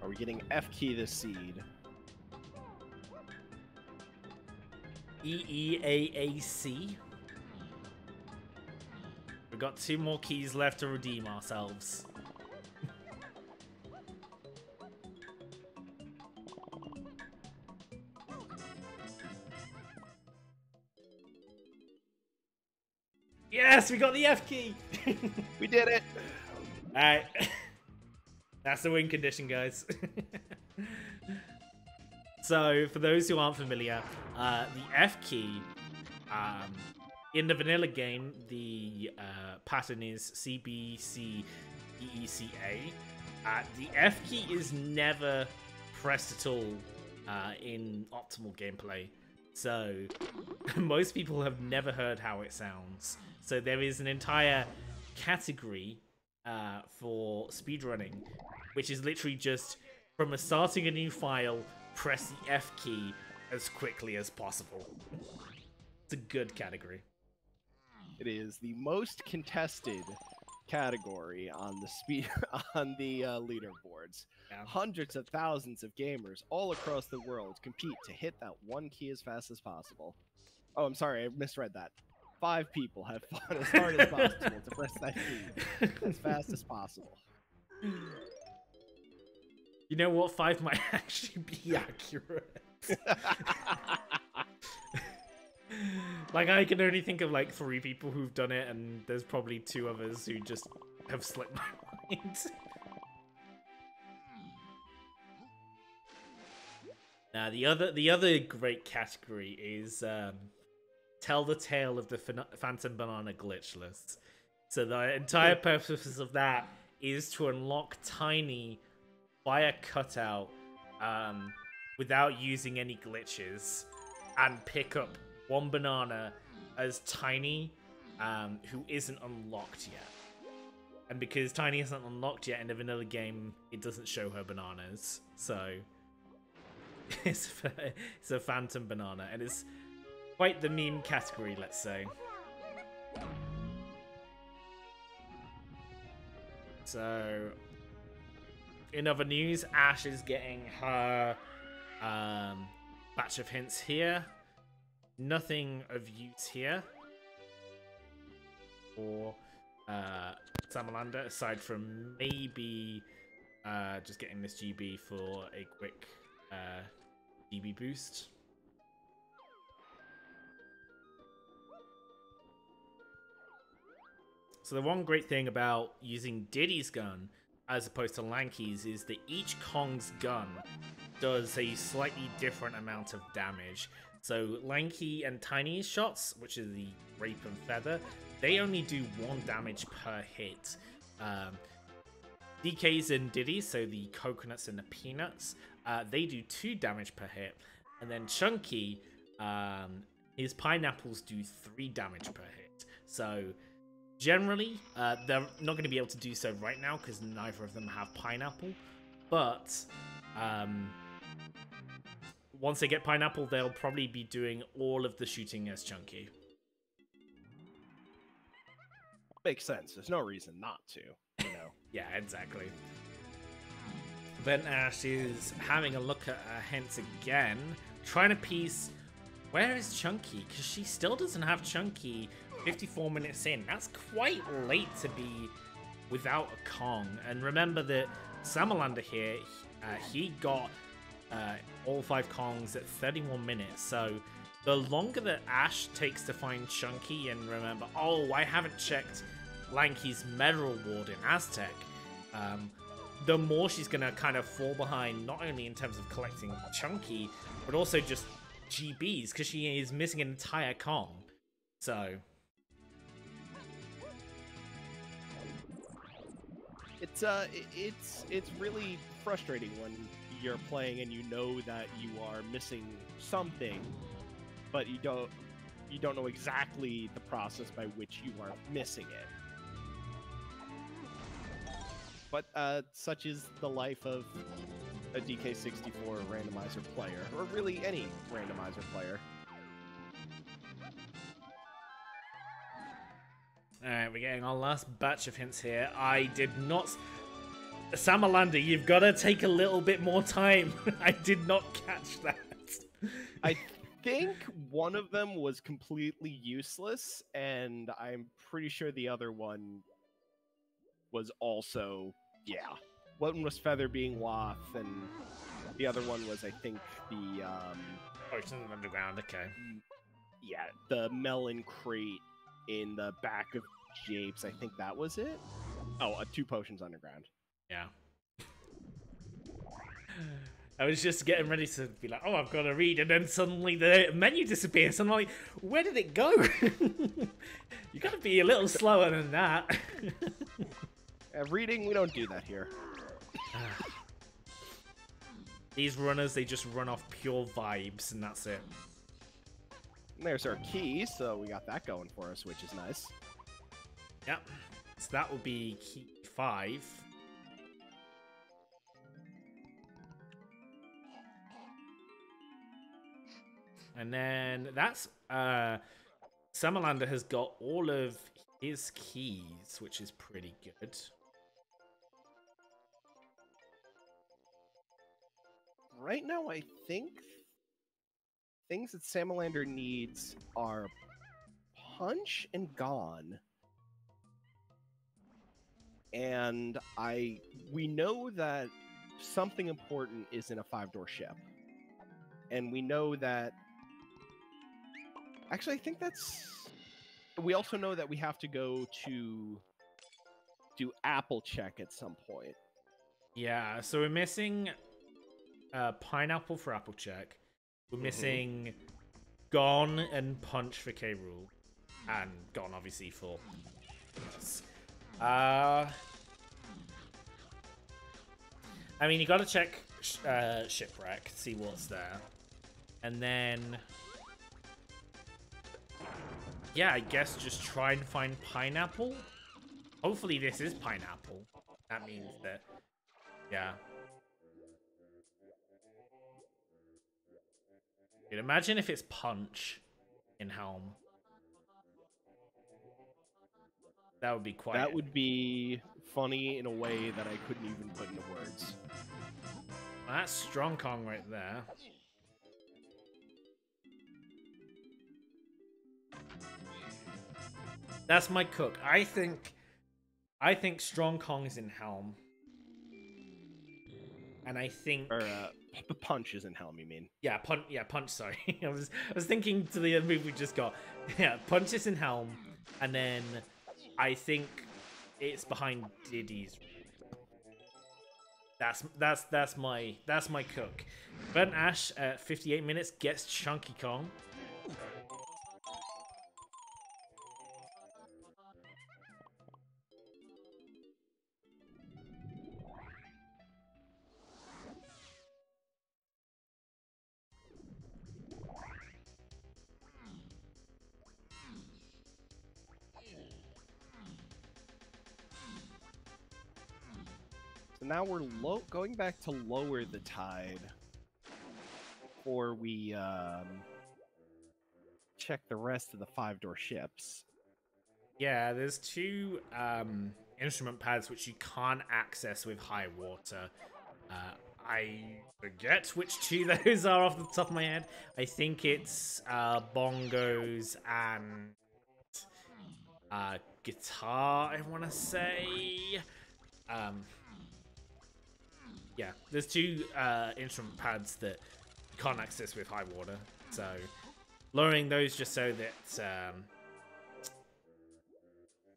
Are we getting F key this seed? EEAAC. We've got 2 more keys left to redeem ourselves. Yes, we got the F key! We did it! Alright. That's the win condition, guys. So, for those who aren't familiar, the F key, in the vanilla game, the pattern is CBCEECA. The F key is never pressed at all in optimal gameplay. So, most people have never heard how it sounds. So there is an entire category for speedrunning, which is literally just from starting a new file, press the F key as quickly as possible. It's a good category. It is the most contested category on the leaderboards. Yeah. Hundreds of thousands of gamers all across the world compete to hit that 1 key as fast as possible. Oh, I'm sorry, I misread that. 5 people have fought as hard as possible to press that key as fast as possible. You know what? 5 might actually be accurate. Like, I can only think of like 3 people who've done it, and there's probably 2 others who just have slipped my mind. Now, the other great category is tell the tale of the Phantom Banana glitchless. So the entire purpose of that is to unlock Tiny via cutout without using any glitches, and pick up 1 banana as Tiny, who isn't unlocked yet. And because Tiny isn't unlocked yet in the vanilla game, it doesn't show her bananas. So it's a Phantom Banana, and it's quite the meme category, let's say. So, in other news, Ash is getting her batch of hints here. Nothing of use here for Samalander, aside from maybe just getting this GB for a quick GB boost. So the one great thing about using Diddy's gun as opposed to Lanky's is that each Kong's gun does a slightly different amount of damage. So Lanky and Tiny's shots, which is the Rape and Feather, they only do 1 damage per hit. DK's and Diddy's, so the coconuts and the peanuts, they do 2 damage per hit. And then Chunky, his pineapples do 3 damage per hit. So generally, they're not going to be able to do so right now because neither of them have pineapple. But once they get pineapple, they'll probably be doing all of the shooting as Chunky. Makes sense. There's no reason not to, you know. Yeah, exactly. VerdantAsh is having a look at her hints again, trying to piece where is Chunky, because she still doesn't have Chunky 54 minutes in. That's quite late to be without a Kong. And remember that Samalander here, he got all 5 Kongs at 31 minutes. So the longer that Ash takes to find Chunky, and remember, oh, I haven't checked Lanky's Medal Ward in Aztec, the more she's going to kind of fall behind, not only in terms of collecting Chunky, but also just GBs, because she is missing an entire Kong. So it's really frustrating when you're playing and you know that you are missing something, but you don't know exactly the process by which you are missing it. But such is the life of a DK64 randomizer player, or really any randomizer player. Alright, we're getting our last batch of hints here. I did not... Samalander, you've got to take a little bit more time. I did not catch that. I think one of them was completely useless, and I'm pretty sure the other one was also, yeah. One was Feather being Wath, and the other one was, I think, the... Oh, it's in the underground, okay. Yeah, the melon crate in the back of Japes. I think that was it. Oh, 2 potions underground. Yeah. I was just getting ready to be like, oh, I've got to read, and then suddenly the menu disappears, and I'm like, where did it go? You got to be a little slower than that. Reading, we don't do that here. These runners, they just run off pure vibes, and that's it. And there's our key, so we got that going for us, which is nice. Yep. So that will be key 5. And then that's Samalander has got all of his keys, which is pretty good. Right now, I think things that Samalander needs are Punch and Gone. And we know that something important is in a 5-door ship. And we know that... Actually, I think that's... We also know that we have to go to do Apple Check at some point. Yeah, so we're missing Pineapple for Applejack. We're missing Gone and Punch for K. Rool. And Gone, obviously, for us. I mean, you gotta check Shipwreck, see what's there. And then... yeah, I guess just try and find Pineapple. Hopefully this is Pineapple. That means that... yeah. Dude, imagine if it's Punch in Helm. That would be quite... That would be funny in a way that I couldn't even put into words. That's Strong Kong right there. That's my cook. I think Strong Kong is in Helm. And I think... Or, the Punch is in Helm, you mean? Yeah, Punch, sorry. I was thinking to the move we just got. Yeah, Punch is in Helm, and then I think it's behind Diddy's. That's my cook. VerdantAsh at 58 minutes gets Chunky Kong. So now we're going back to lower the tide before we check the rest of the 5-door ships. Yeah, there's two instrument pads which you can't access with high water. I forget which two those are off the top of my head. I think it's bongos and guitar, I want to say. Yeah, there's two instrument pads that you can't access with high water. So lowering those just so that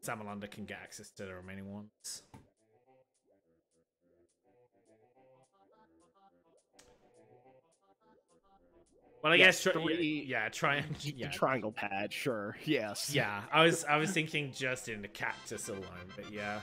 Samalander can get access to the remaining ones. Well, I guess triangle pad, sure. Yes. Yeah, I was thinking just in the cactus alone, but yeah.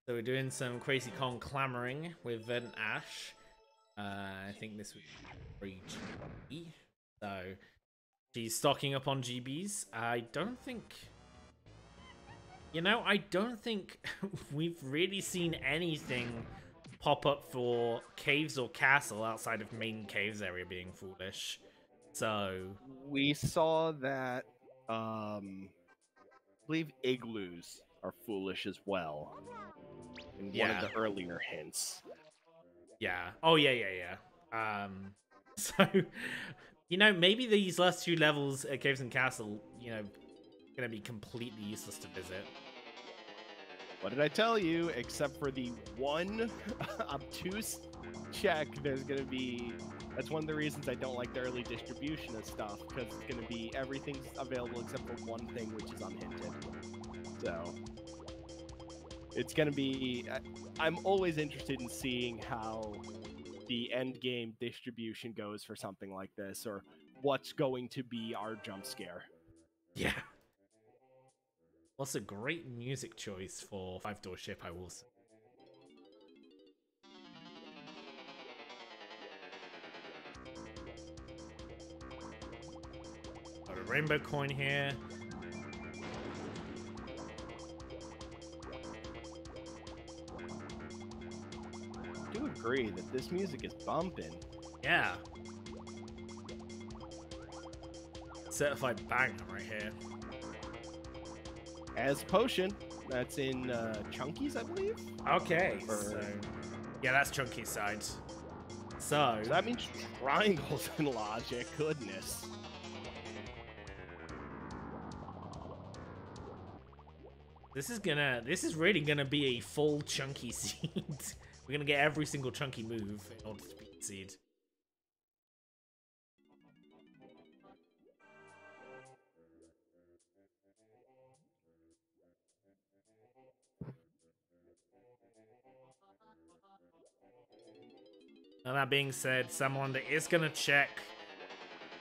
So we're doing some Crazy Kong clamoring with VerdantAsh. I think this would be GB. So she's stocking up on GBs. I don't think we've really seen anything pop up for caves or castle outside of main caves area being foolish. So we saw that I believe igloos are foolish as well. In one of the earlier hints. Yeah. Oh, yeah. So, maybe these last two levels at Caves and Castle, gonna be completely useless to visit. What did I tell you? Except for the one obtuse check, there's gonna be... That's one of the reasons I don't like the early distribution of stuff, because it's gonna be everything's available except for one thing, which is unhinted. So... It's going to be... I'm always interested in seeing how the end game distribution goes for something like this, or what's going to be our jump scare. Yeah. What's a great music choice for 5-door ship, I will say. Got a rainbow coin here. Agree that this music is bumping. Yeah. Certified banger right here. As potion, that's in Chunky's, I believe. Okay, so yeah, that's Chunky's side. So that means triangles and logic. Goodness. This is really gonna be a full Chunky seed. We're gonna get every single Chunky move in order to beat seed. And that being said, Samalander is going to check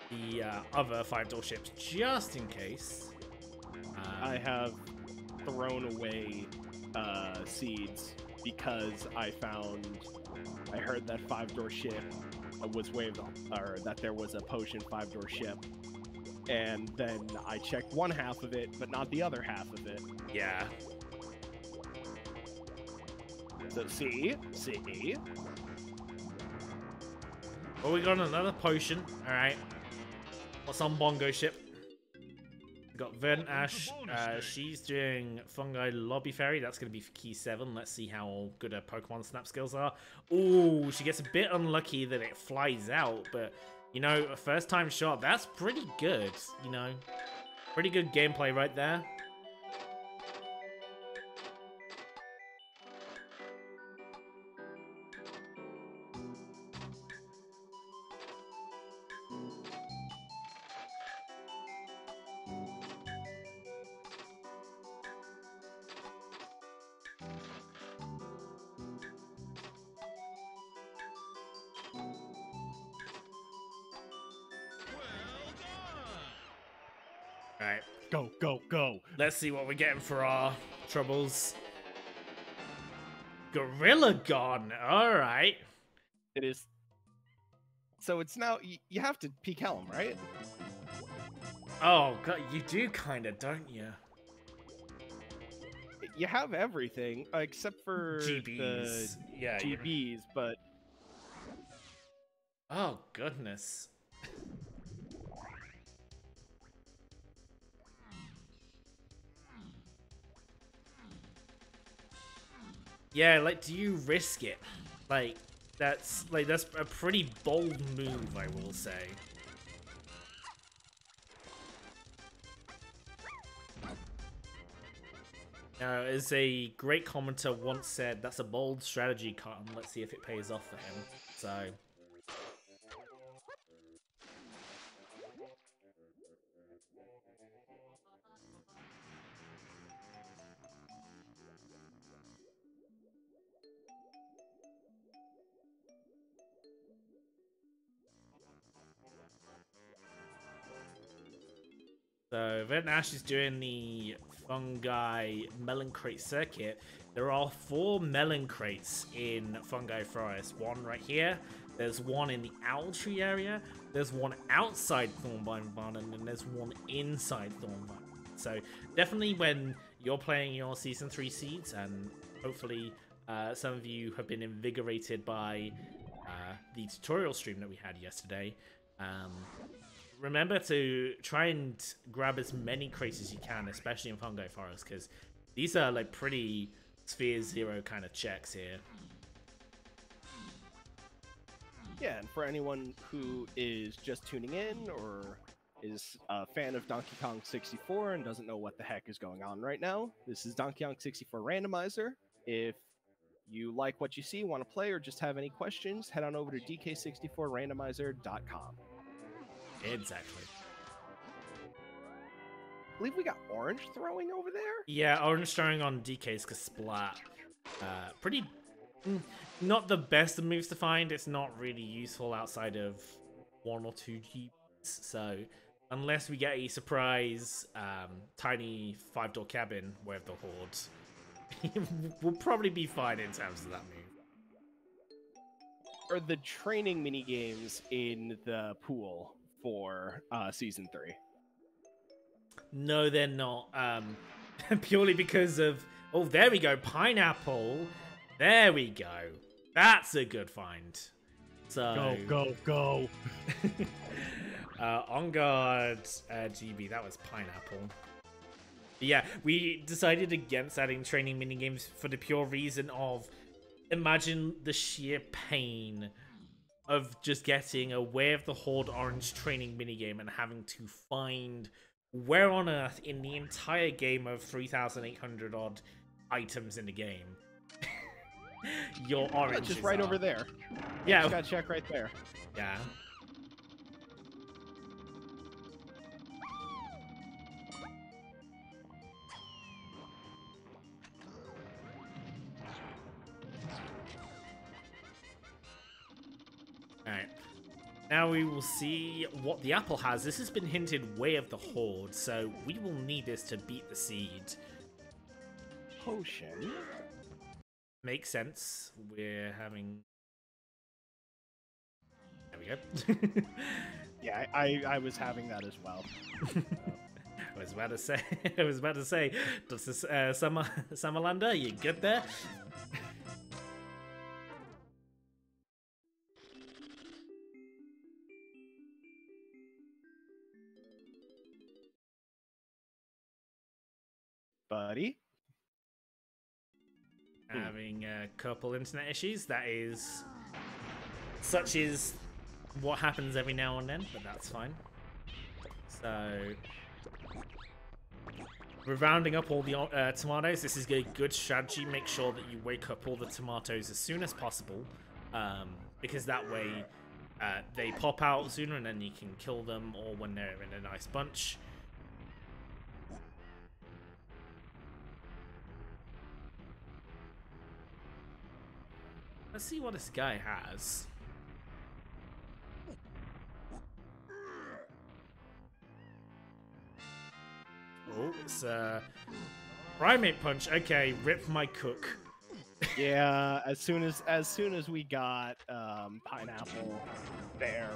the other 5-door ships just in case. I have thrown away seeds because I heard that 5-door ship was waved, or that there was a potion 5-door ship. And then I checked one half of it, but not the other half of it. Yeah. So see. Well, we got another potion. All right. What's on Bongo ship? We got VerdantAsh. She's doing Fungi Lobby Fairy. That's going to be for Key 7. Let's see how good her Pokemon Snap skills are. Ooh, she gets a bit unlucky that it flies out. But, you know, a first-time shot, that's pretty good. You know, pretty good gameplay right there. Alright. Go. Let's see what we're getting for our troubles. Gorilla Gon. Alright. It is. So it's now, you have to peek Helm, right? Oh, God, you do kind of, don't you? You have everything, except for GBs. Yeah, GBs, but... Oh, goodness. Yeah, like, do you risk it? Like, that's a pretty bold move, I will say. As a great commenter once said, that's a bold strategy, Cotton. Let's see if it pays off for him. So... So VerdantAsh is doing the Fungi Melon Crate circuit. There are 4 Melon Crates in Fungi Forest. One right here. There's one in the Owl Tree area. There's one outside Thornvine Barn, and then there's one inside Thornvine. So definitely when you're playing your Season 3 seeds, and hopefully some of you have been invigorated by the tutorial stream that we had yesterday, remember to try and grab as many crates as you can, especially in Fungi Forest, because these are like pretty Sphere Zero kind of checks here. Yeah, and for anyone who is just tuning in or is a fan of Donkey Kong 64 and doesn't know what the heck is going on right now, this is Donkey Kong 64 Randomizer. If you like what you see, want to play, or just have any questions, head on over to DK64Randomizer.com. Exactly. I believe we got Orange throwing over there. Yeah, Orange throwing on DK's Splat. Pretty... not the best of moves to find. It's not really useful outside of 1 or 2 Gs. So, unless we get a surprise tiny 5-door cabin with the Horde, we'll probably be fine in terms of that move. Are the training mini games in the pool for Season 3? No, they're not. Purely because of... Oh, there we go. Pineapple. There we go. That's a good find. So Go. On guard, GB. That was Pineapple. Yeah, we decided against adding training minigames for the pure reason of imagine the sheer pain of just getting a Way of the Horde orange training minigame and having to find where on earth in the entire game of 3,800 odd items in the game your orange just right over there. Yeah. Just gotta check right there. Yeah. Alright. Now we will see what the apple has. This has been hinted Way of the Horde, so we will need this to beat the seed. Potion? Makes sense. We're having... There we go. Yeah, I was having that as well. I was about to say, does this Samalander, you good there? Buddy? Having a couple internet issues. That is... Such is what happens every now and then, but that's fine. So... We're rounding up all the tomatoes. This is a good strategy. Make sure that you wake up all the tomatoes as soon as possible. Because that way they pop out sooner and then you can kill them, or when they're in a nice bunch. Let's see what this guy has. Oh, it's primate punch. Okay, rip my cook. Yeah, as soon as we got pineapple there,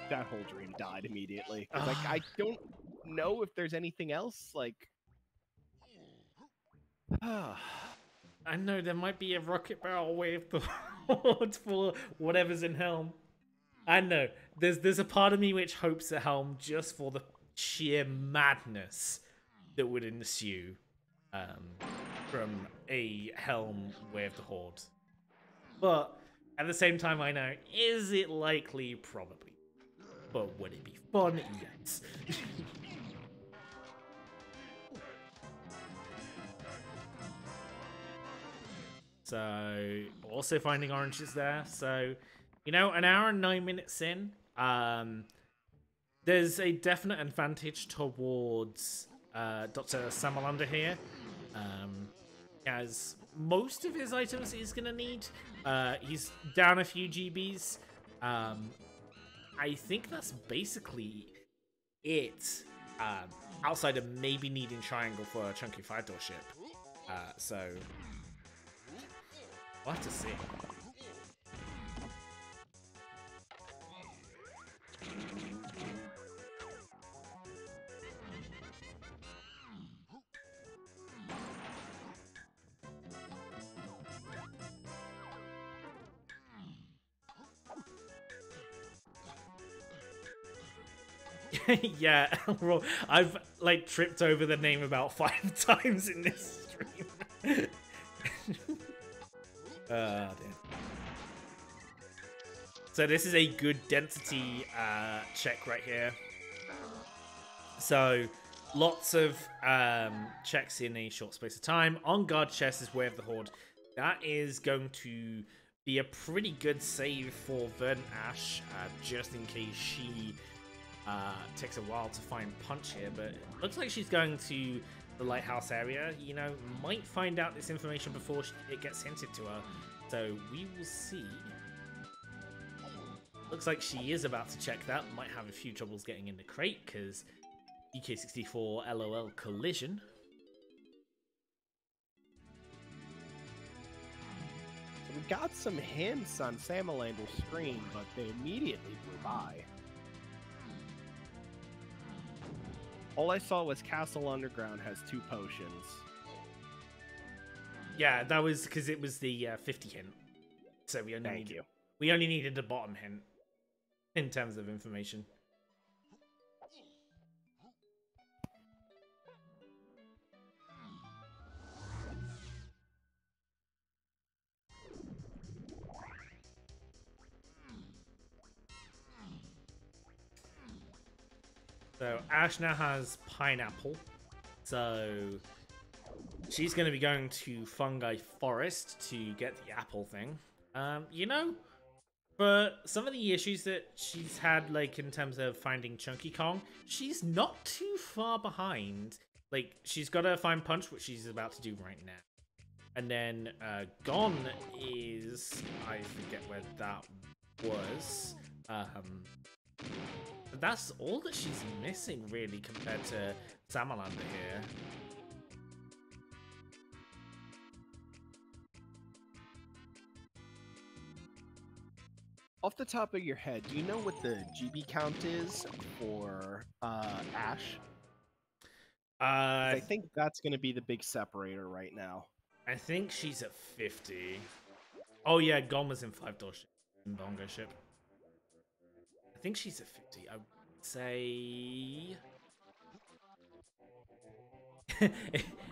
that whole dream died immediately. Like I don't know if there's anything else like. I know there might be a rocket barrel wave for whatever's in Helm. I know there's a part of me which hopes at Helm just for the sheer madness that would ensue from a Helm Way of the Horde. But at the same time, I know, is it likely? Probably. But would it be fun? Yes. So, also finding oranges there. So, you know, an hour and 9 minutes in, there's a definite advantage towards Dr. Samalander here. As most of his items he's going to need. He's down a few GBs. I think that's basically it. Outside of maybe needing Triangle for a chunky 5-door ship. So... we'll have to see. Yeah, I've like tripped over the name about 5 times in this stream. Dear. So this is a good density check right here. So lots of checks in a short space of time. On guard chest is Way of the Horde. That is going to be a pretty good save for VerdantAsh, just in case she takes a while to find punch here. But it looks like she's going to the lighthouse area. You know, might find out this information before it gets hinted to her. So we will see. Looks like she is about to check that. Might have a few troubles getting in the crate because DK64 LOL collision. So we got some hints on Samalander's screen, but they immediately blew by. All I saw was Castle Underground has 2 potions. Yeah, that was because it was the 50 hint. So we only we only needed the bottom hint in terms of information. So Ash now has pineapple. So she's going to be going to Fungi Forest to get the apple thing. You know, but some of the issues that she's had, like, in terms of finding Chunky Kong, she's not too far behind. Like, she's got to find Punch, which she's about to do right now. And then Gone is... I forget where that was. But that's all that she's missing, really, compared to Samalander here. Off the top of your head, do you know what the GB count is for Ash? I think that's going to be the big separator right now. I think she's at 50. Oh yeah, Gone was in 5-door ship, in Bongo ship. I think she's at 50. I would say...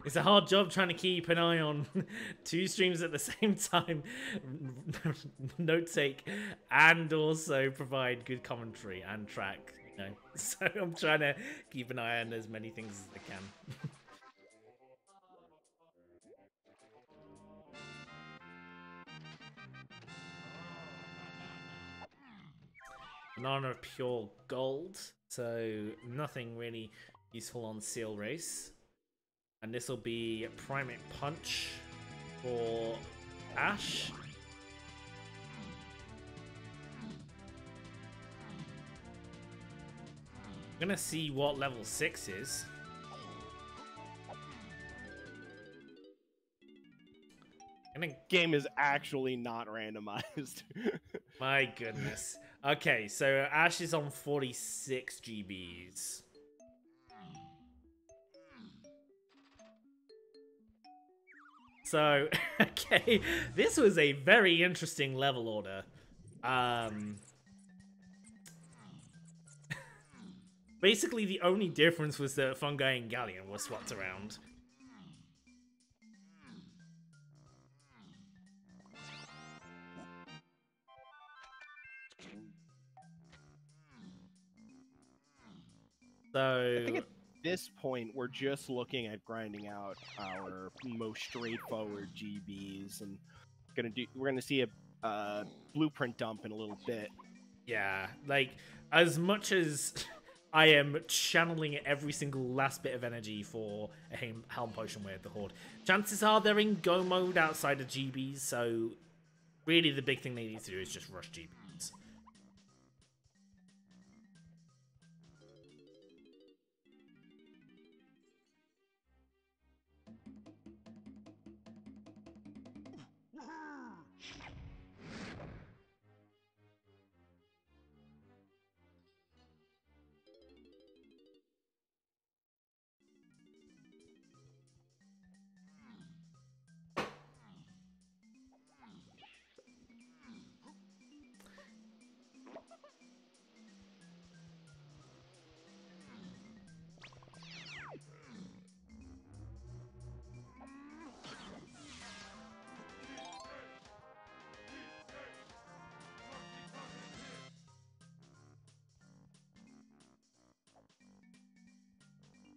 It's a hard job trying to keep an eye on 2 streams at the same time, note take, and also provide good commentary and track, you know. So I'm trying to keep an eye on as many things as I can. Banana of pure gold, so nothing really useful on Seal Race. And this will be Primate Punch for Ash. I'm gonna see what level 6 is. Game is actually not randomized. My goodness. Okay, so Ash is on 46 GBs. So, okay, this was a very interesting level order. Basically, the only difference was that Fungi and Galleon were swapped around. So I think at this point we're just looking at grinding out our most straightforward GBs, and we're gonna see a blueprint dump in a little bit. Yeah, like, as much as I am channeling every single last bit of energy for a Helm Potion with the Horde, chances are they're in go mode outside of GBs, so really the big thing they need to do is just rush GBs.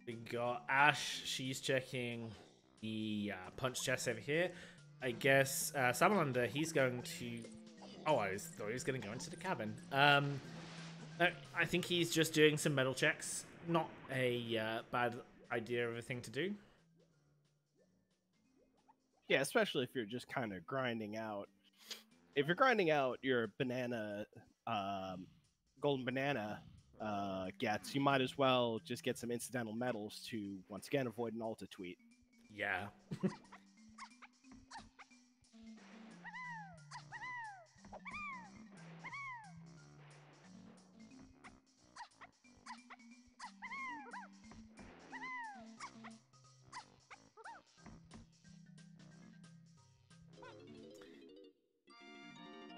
We got Ash, she's checking the punch chest over here. I guess Samalander, he's going to... Oh, I thought he was going to go into the cabin. I think he's just doing some metal checks. Not a bad idea of a thing to do. Yeah, especially if you're just kind of grinding out. If you're grinding out your banana, golden banana gets, you might as well just get some incidental metals to, once again, avoid an Alta tweet. Yeah.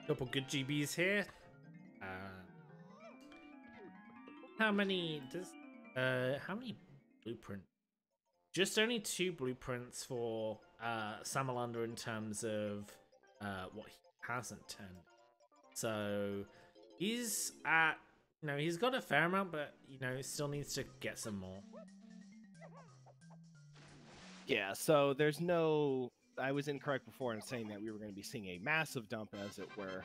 Couple good GBs here. How many blueprints? Just only 2 blueprints for Samalander in terms of what he hasn't turned. So he's at No, he's got a fair amount, but still needs to get some more. Yeah, so there's no. I was incorrect before in saying that we were going to be seeing a massive dump, as it were.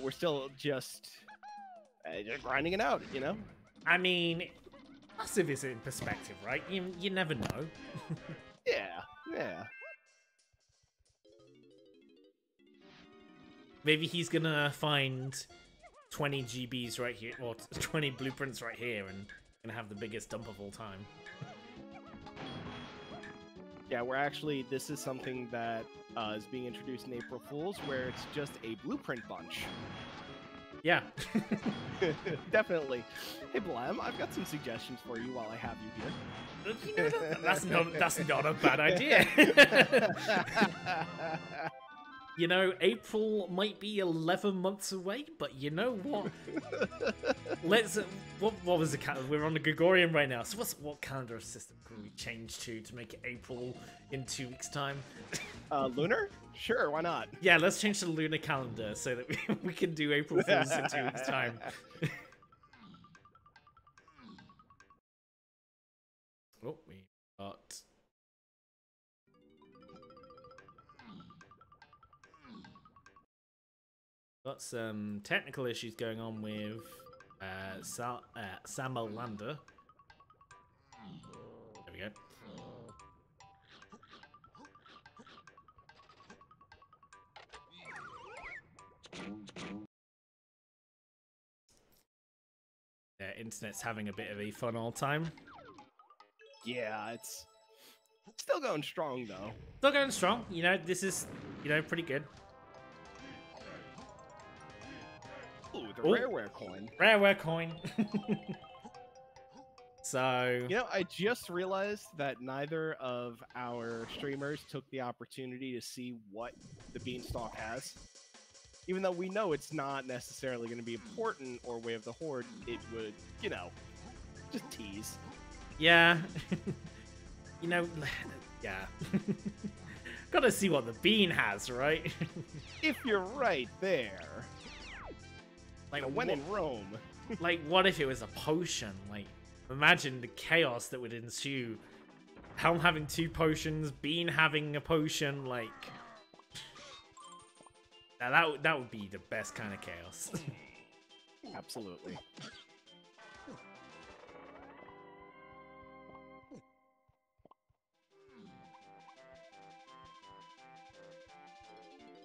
We're still just grinding it out, I mean, massive is in perspective, right? You never know. Yeah. Maybe he's gonna find 20 GBs right here, or 20 blueprints right here, and gonna have the biggest dump of all time. Yeah, this is something that is being introduced in April Fool's, where it's just a blueprint bunch. Yeah. Definitely. Hey, Blam, I've got some suggestions for you while I have you here. That's not a bad idea. April might be 11 months away, but you know what? What was the calendar? We're on the Gregorian right now. So what calendar system can we change to make it April in 2 weeks' time? Lunar? Sure, why not? Yeah, let's change to the lunar calendar so that we can do April Fools in 2 weeks' time. Oh, we got some technical issues going on with Samalander. There we go. Internet's having a bit of a fun old time. Yeah, it's still going strong though. Still going strong. This is pretty good. Ooh, the rareware coin. Rareware coin. So I just realized that neither of our streamers took the opportunity to see what the beanstalk has. Even though we know it's not necessarily going to be important or Way of the Horde, it would, just tease. Yeah. Yeah. Gotta see what the bean has, right? If you're right there. Like, when in Rome. Like, what if it was a potion? Like, imagine the chaos that would ensue. Helm having 2 potions, Bean having a potion, like... Now that would be the best kind of chaos. Absolutely.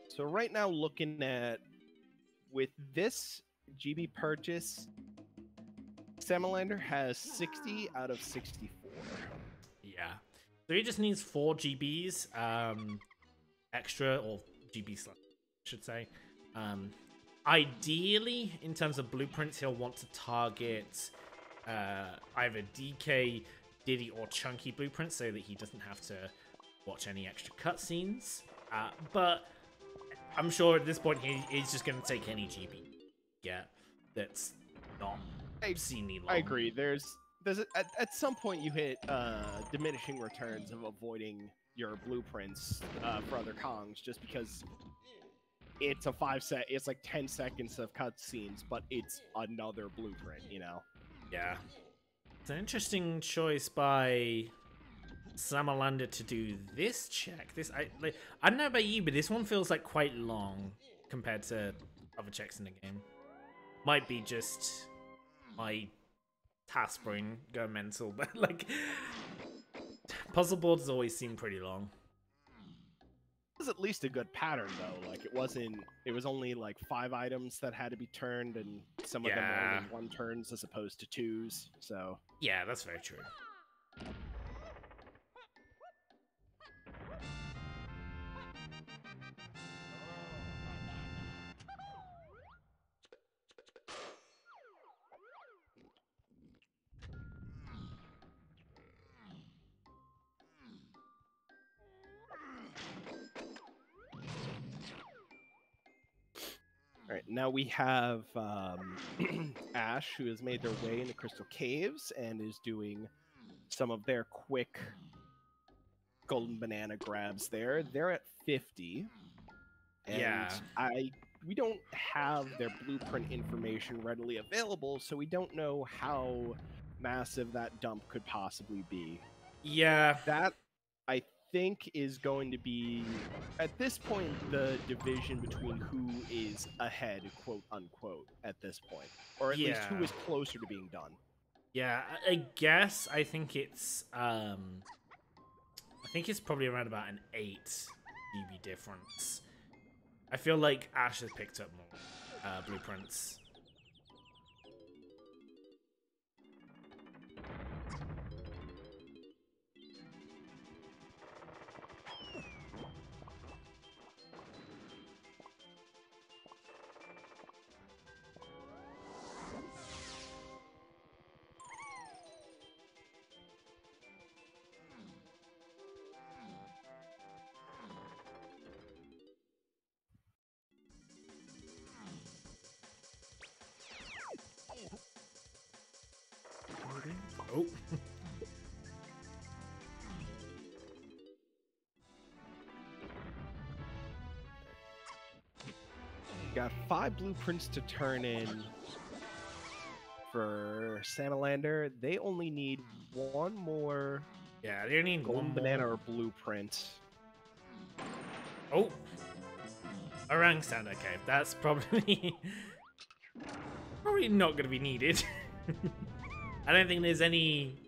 So right now, looking at with this GB purchase, Samalander has 60 out of 64. Yeah. So he just needs 4 GBs extra, or GBs, I should say. Ideally, in terms of blueprints, he'll want to target either DK, Diddy, or Chunky blueprints so that he doesn't have to watch any extra cutscenes. But I'm sure at this point he's just going to take any GB. Yeah, that's not obscenely long. I agree. There's at some point you hit diminishing returns of avoiding your blueprints for other Kongs, just because it's a it's like 10 seconds of cutscenes, but it's another blueprint, Yeah, it's an interesting choice by Samalander to do this check. I don't know about you, but this one feels like quite long compared to other checks in the game. Might be just my task brain going mental, but like puzzle boards always seem pretty long. It was at least a good pattern though. Like it was only like 5 items that had to be turned, and some of them were only 1 turns as opposed to 2s. So yeah, that's very true. Alright, now we have Ash, who has made their way into Crystal Caves and is doing some of their quick golden banana grabs there. They're at 50. And yeah. I we don't have their blueprint information readily available, so we don't know how massive that dump could possibly be. Yeah. That, I think, is going to be, at this point, the division between who is ahead, quote unquote, at this point. Or at least who is closer to being done. Yeah, I guess I think it's probably around about an 8 GB difference. I feel like Ash has picked up more blueprints. Oh. Got 5 blueprints to turn in for Samalander. They only need 1 more. Yeah, they need golden banana or blueprint. Oh, orangutan. Okay, that's probably not going to be needed. I don't think there's any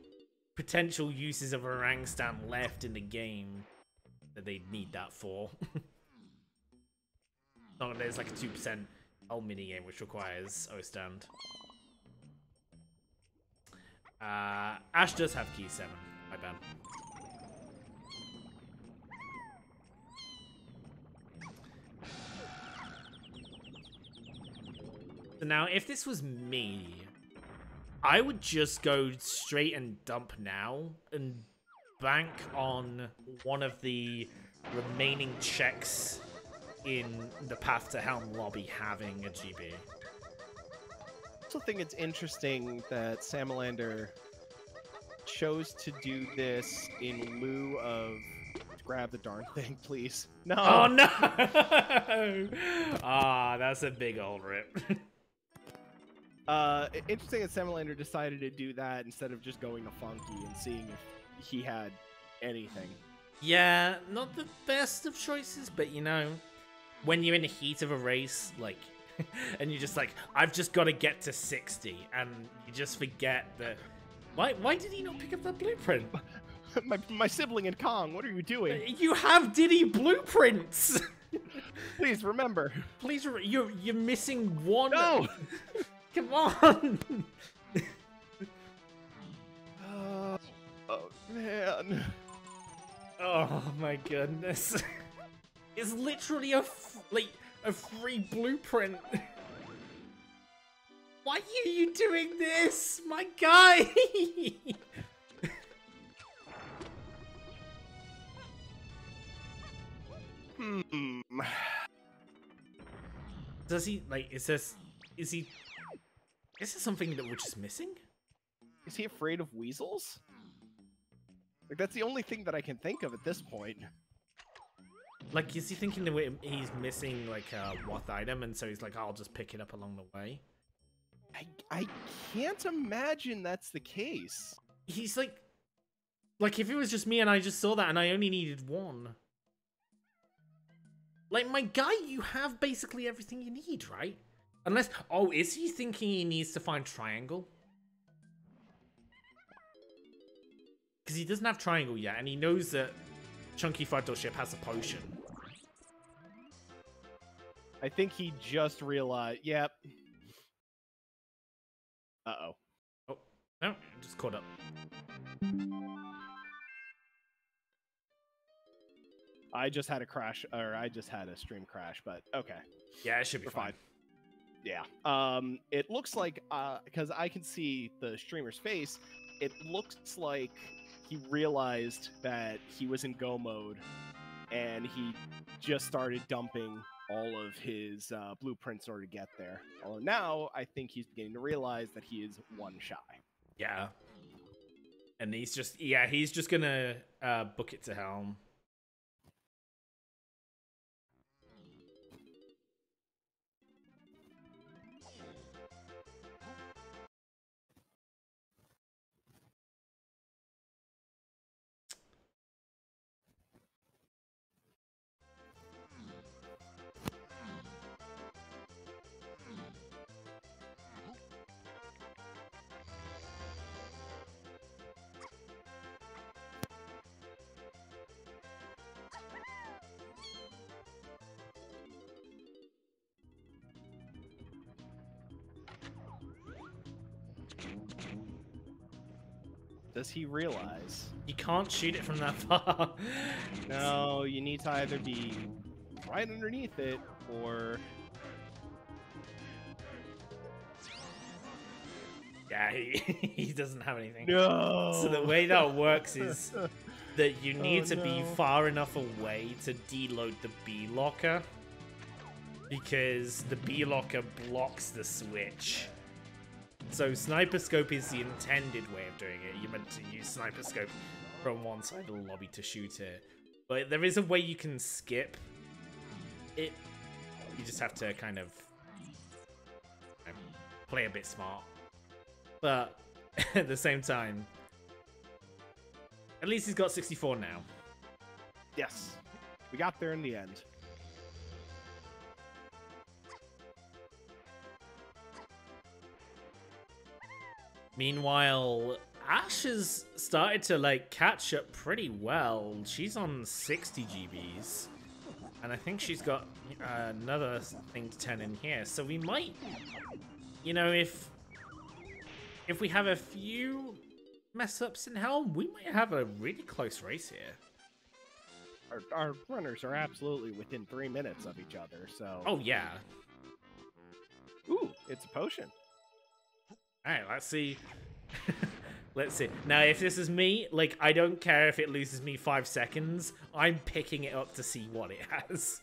potential uses of orangutan left in the game that they'd need that for. Not there's like a 2% old minigame which requires O-stand. Ash does have key 7, my bad. So now, if this was me, I would just go straight and dump now and bank on one of the remaining checks in the Path to Helm lobby having a GB. I also think it's interesting that Samalander chose to do this in lieu of... Grab the darn thing, please. No! Oh, no! Ah, that's a big old rip. Interesting that Samalander decided to do that instead of just going to Funky and seeing if he had anything. Yeah, not the best of choices, but you know, when you're in the heat of a race, like, and you're just like, I've just got to get to 60, and you just forget that. Why did he not pick up that blueprint? my sibling in Kong, what are you doing? You have Diddy blueprints. Please remember. Please, you're missing one. No. Come on. Oh man. Oh my goodness. It's literally a free blueprint. Why are you doing this, my guy? Does he is this something that we're just missing? Is he afraid of weasels? Like, that's the only thing that I can think of at this point. Like, is he thinking that he's missing, like, a Wath item, and so he's like, I'll just pick it up along the way? I can't imagine that's the case. He's like, if it was just me and I just saw that and I only needed 1. Like, my guy, you have basically everything you need, right? Unless, oh, is he thinking he needs to find triangle? Because he doesn't have triangle yet, and he knows that Chunky Fractal Ship has a potion. I think he just realized, yep. Uh-oh. Oh, no, just caught up. I just had a crash, or I just had a stream crash, but okay. Yeah, it should be fine. Yeah. It looks like, because I can see the streamer's face, it looks like he realized that he was in go mode, and he just started dumping all of his blueprints in order to get there. Although now, I think he's beginning to realize that he is 1 shy. Yeah. And he's just, he's just gonna book it to Helm. Does he realize? You can't shoot it from that far. No, you need to either be right underneath it or... Yeah, he doesn't have anything. No! So the way that works is that you need to be far enough away to deload the B locker, because the B locker blocks the switch. So sniper scope is the intended way of doing it. You're meant to use sniper scope from one side of the lobby to shoot it. But there is a way you can skip it. You just have to kind of play a bit smart. But at the same time, at least he's got 64 now. Yes, we got there in the end. Meanwhile, Ash has started to like catch up pretty well. She's on 60 GBs. And I think she's got another thing to turn in here. So we might, you know, if we have a few mess-ups in Helm, we might have a really close race here. Our runners are absolutely within 3 minutes of each other, so... Oh, yeah. Ooh, it's a potion. Alright, let's see. Let's see. Now, if this is me, like, I don't care if it loses me 5 seconds. I'm picking it up to see what it has.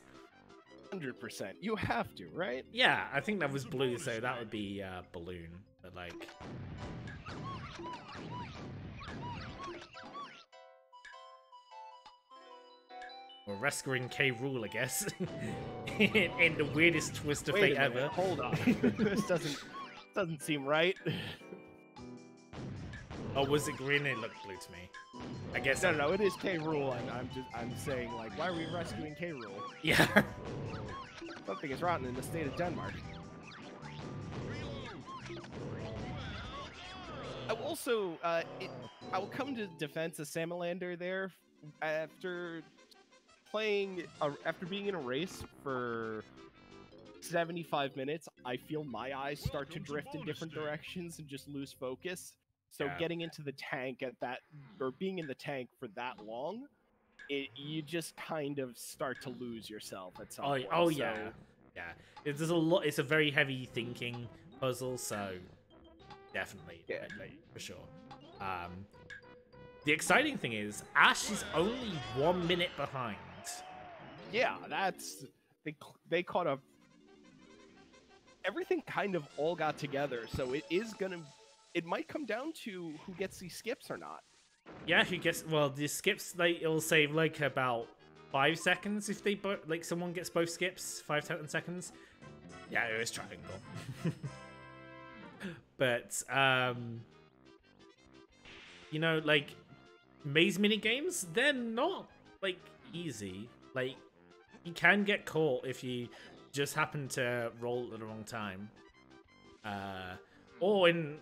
100%. You have to, right? Yeah, I think that was blue, so that would be balloon. But, like... We're rescuing K. Rool, I guess. in the weirdest twist of fate ever. Hold on. This doesn't seem right. Oh, was it green? It looked blue to me. I guess. No, it is K. Rool, and I'm saying, like, why are we rescuing K. Rool? Yeah. Something is rotten in the state of Denmark. I will also, I will come to defense of Samalander there after being in a race for 75 minutes. I feel my eyes start to drift in different directions and just lose focus. So getting into the tank or being in the tank for that long, you just kind of start to lose yourself at some point. Oh yeah, yeah. There's a lot. It's a very heavy thinking puzzle, so definitely, for sure. The exciting thing is Ash is only 1 minute behind. Yeah, they caught up. Everything kind of all got together, so it might come down to who gets these skips or not. Yeah, who gets, well, the skips, it'll save like about 5 seconds if they someone gets both skips, 5 seconds. Yeah, it was triangle. But you know, like maze mini games, they're not like easy. Like you can get caught if you just happen to roll at the wrong time. Or in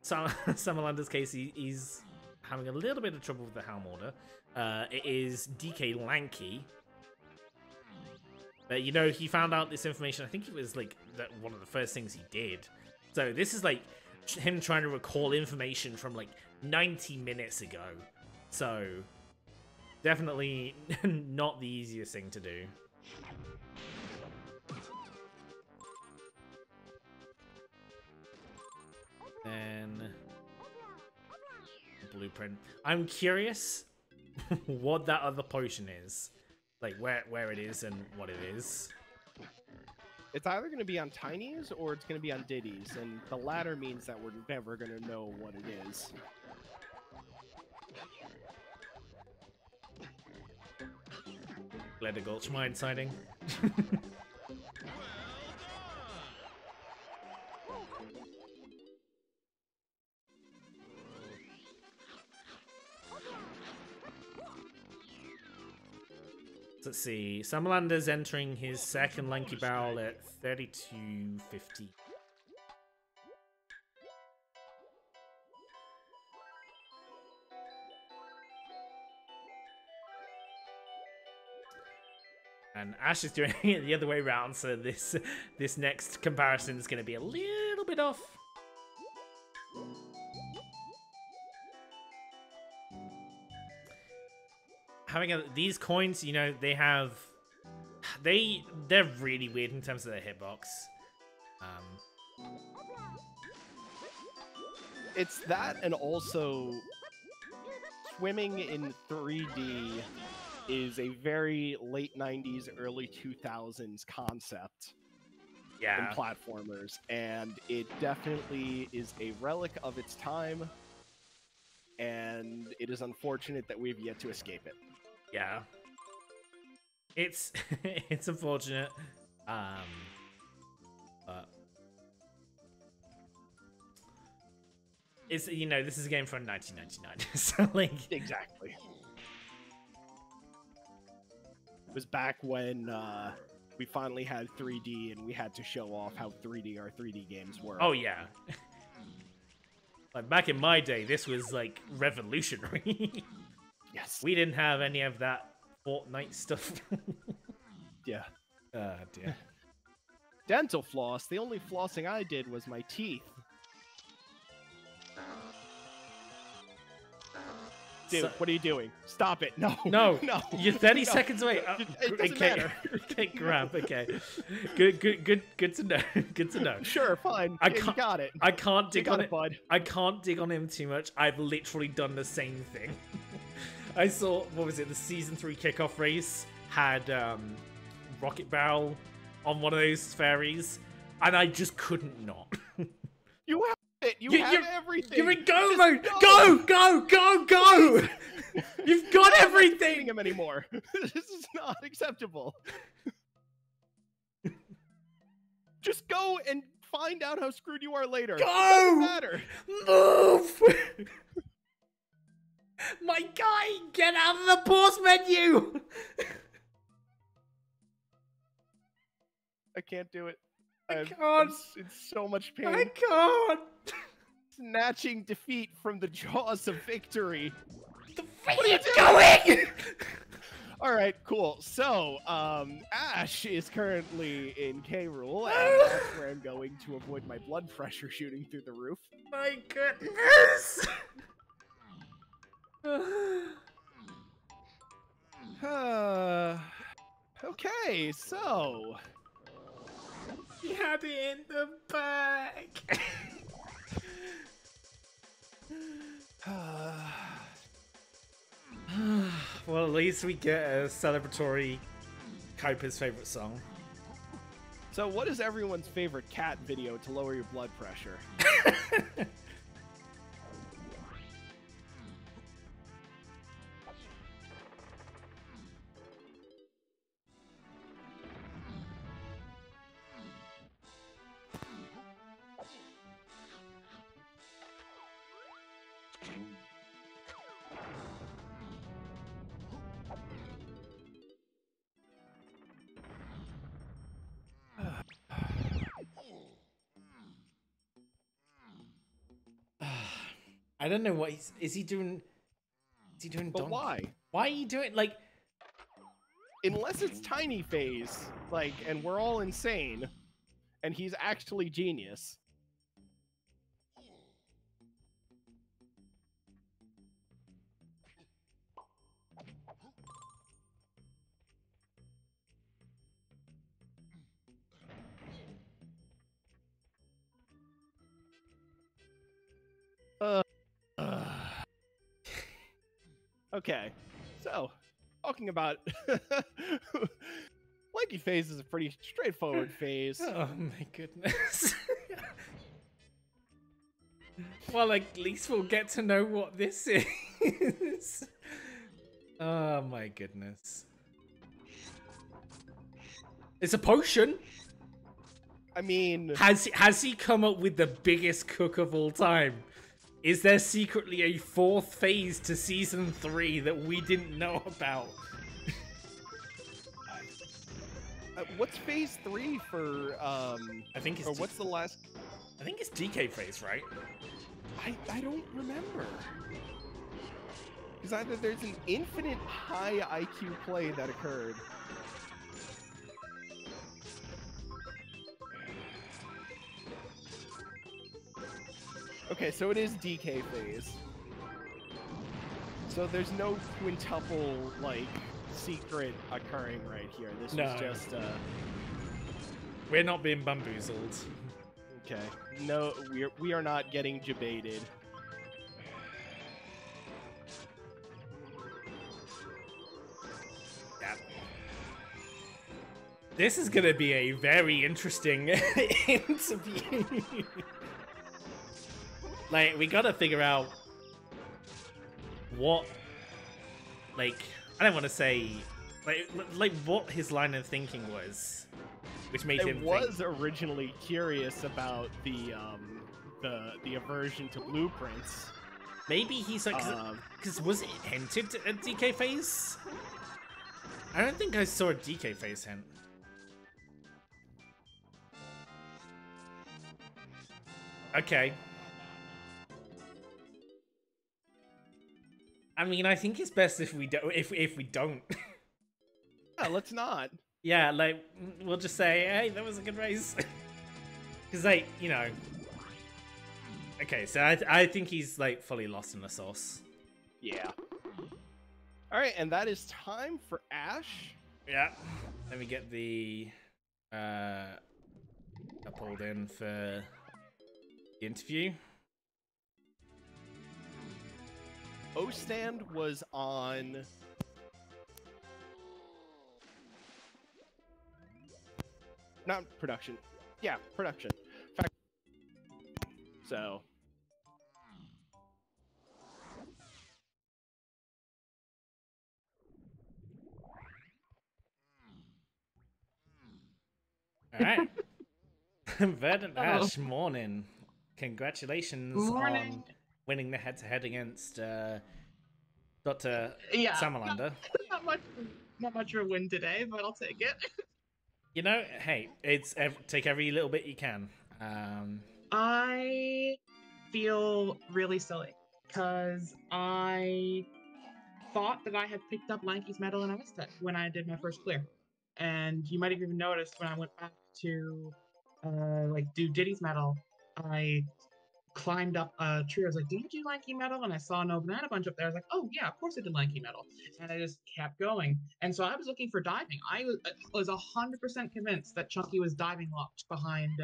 Samalander's case, he's having a little bit of trouble with the Helm order. It is DK Lanky. But, you know, he found out this information. I think it was like one of the first things he did. So this is like him trying to recall information from like 90 minutes ago. So definitely not the easiest thing to do. Then blueprint. I'm curious what that other potion is. Like where it is and what it is. It's either going to be on Tiny's or it's going to be on Diddy's, and the latter means that we're never going to know what it is. Glad the Gulch Mine sighting. Let's see. Samalander's entering his second lanky barrel at 32.50. And Ash is doing it the other way around, so this next comparison is going to be a little bit off. these coins, you know, they're really weird in terms of their hitbox. It's that, and also swimming in 3D is a very late 90s, early 2000s concept in platformers, and it definitely is a relic of its time, and it is unfortunate that we've yet to escape it. Yeah. It's it's unfortunate. But it's, you know, this is a game from 1999, so like exactly. It was back when we finally had 3D and we had to show off how 3D our 3D games were. Oh yeah. Like back in my day, this was like revolutionary. Yes. We didn't have any of that Fortnite stuff. Yeah. Oh dear. Dental floss. The only flossing I did was my teeth. Dude, what are you doing? Stop it. No. No. No. You're 30 seconds away. It doesn't matter. Okay, grab. Okay. Good to know. Good to know. Sure, fine. I You got it. I can't dig on it, bud. I can't dig on him too much. I've literally done the same thing. I saw, what was it, the season 3 kickoff race had Rocket Barrel on one of those ferries, and I just couldn't not. You have it. You have everything. You're in go mode. Go. You've got everything. Him anymore. This is not acceptable. Just go and find out how screwed you are later. Go. It doesn't matter. Move. My guy, get out of the pause menu. I can't do it. I can't. I'm in so much pain. I can't. Snatching defeat from the jaws of victory. Where are you going? All right, cool. So, Ash is currently in K Rool, and that's where I'm going to avoid my blood pressure shooting through the roof. My goodness. Okay, so He had it in the bag. Well, at least we get a celebratory Kuiper's favorite song. So what is everyone's favorite cat video to lower your blood pressure? I don't know what is he doing? Is he doing? But why? Why are you doing like? Unless it's Tiny Phase, like, and we're all insane, and he's actually genius. Okay, so talking about Lanky Phase is a pretty straightforward phase. Oh my goodness. Well, at least we'll get to know what this is. Oh my goodness. It's a potion. I mean, has he come up with the biggest cook of all time? Is there secretly a 4th phase to season 3 that we didn't know about? What's phase 3 for? I think it's. Or what's the last? I think it's DK phase, right? I don't remember. Because either there's an infinite high IQ play that occurred. Okay, so it is DK phase. So there's no quintuple, like, secret occurring right here. This No. was just, We're not being bamboozled. Okay. No, we are not getting jebaited. Yeah. This is gonna be a very interesting interview. Like, we gotta figure out what, like, I don't want to say, like what his line of thinking was, which made him was originally curious about the aversion to blueprints. Maybe he's like, because was it hinted at DK phase? I don't think I saw a DK phase hint. Okay. I mean, I think it's best if we don't. If we don't. Yeah, let's not. Yeah, like we'll just say, hey, that was a good race. Because, like, you know. Okay, so I think he's like fully lost in the sauce. Yeah. All right, and that is time for Ash. Yeah. Let me get the pulled in for the interview. O-Stand was on not production. Yeah, production. So Alright. VerdantAsh, Mornin. Congratulations on winning the head-to-head against Dr. Samalander. Not much of a win today, but I'll take it. You know, hey, it's take every little bit you can. I feel really silly because I thought that I had picked up Lanky's medal in Aztec when I did my first clear, and you might have even noticed when I went back to like do Diddy's medal, I climbed up a tree. I was like, "Did you do Lanky medal?" And I saw no banana bunch up there. I was like, "Oh yeah, of course I did Lanky medal." And I just kept going. And so I was looking for diving. I was 100% convinced that Chunky was diving locked behind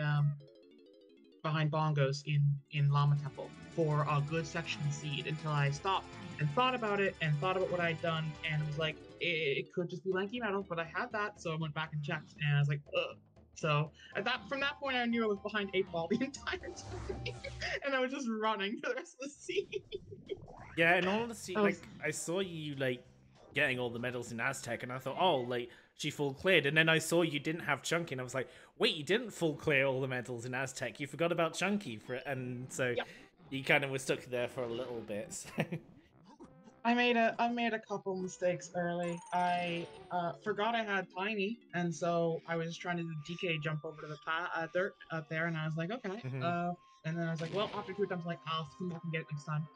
bongos in Llama Temple for a good section seed until I stopped and thought about it and thought about what I'd done and was like, it could just be Lanky medal, but I had that, so I went back and checked and I was like, ugh. So from that point, I knew I was behind 8 ball the entire time, and I was just running for the rest of the seed. Yeah, in all honesty, like I saw you like getting all the medals in Aztec, and I thought, oh, like she full cleared, and then I saw you didn't have Chunky, and I was like, wait, you didn't full clear all the medals in Aztec, you forgot about Chunky for it, and so you kind of were stuck there for a little bit. So. I made a couple mistakes early. I forgot I had Tiny, and so I was just trying to do DK jump over to the dirt up there, and I was like, okay. And then I was like, well, after 2 attempts, I'm like, I'll come back and get it next time.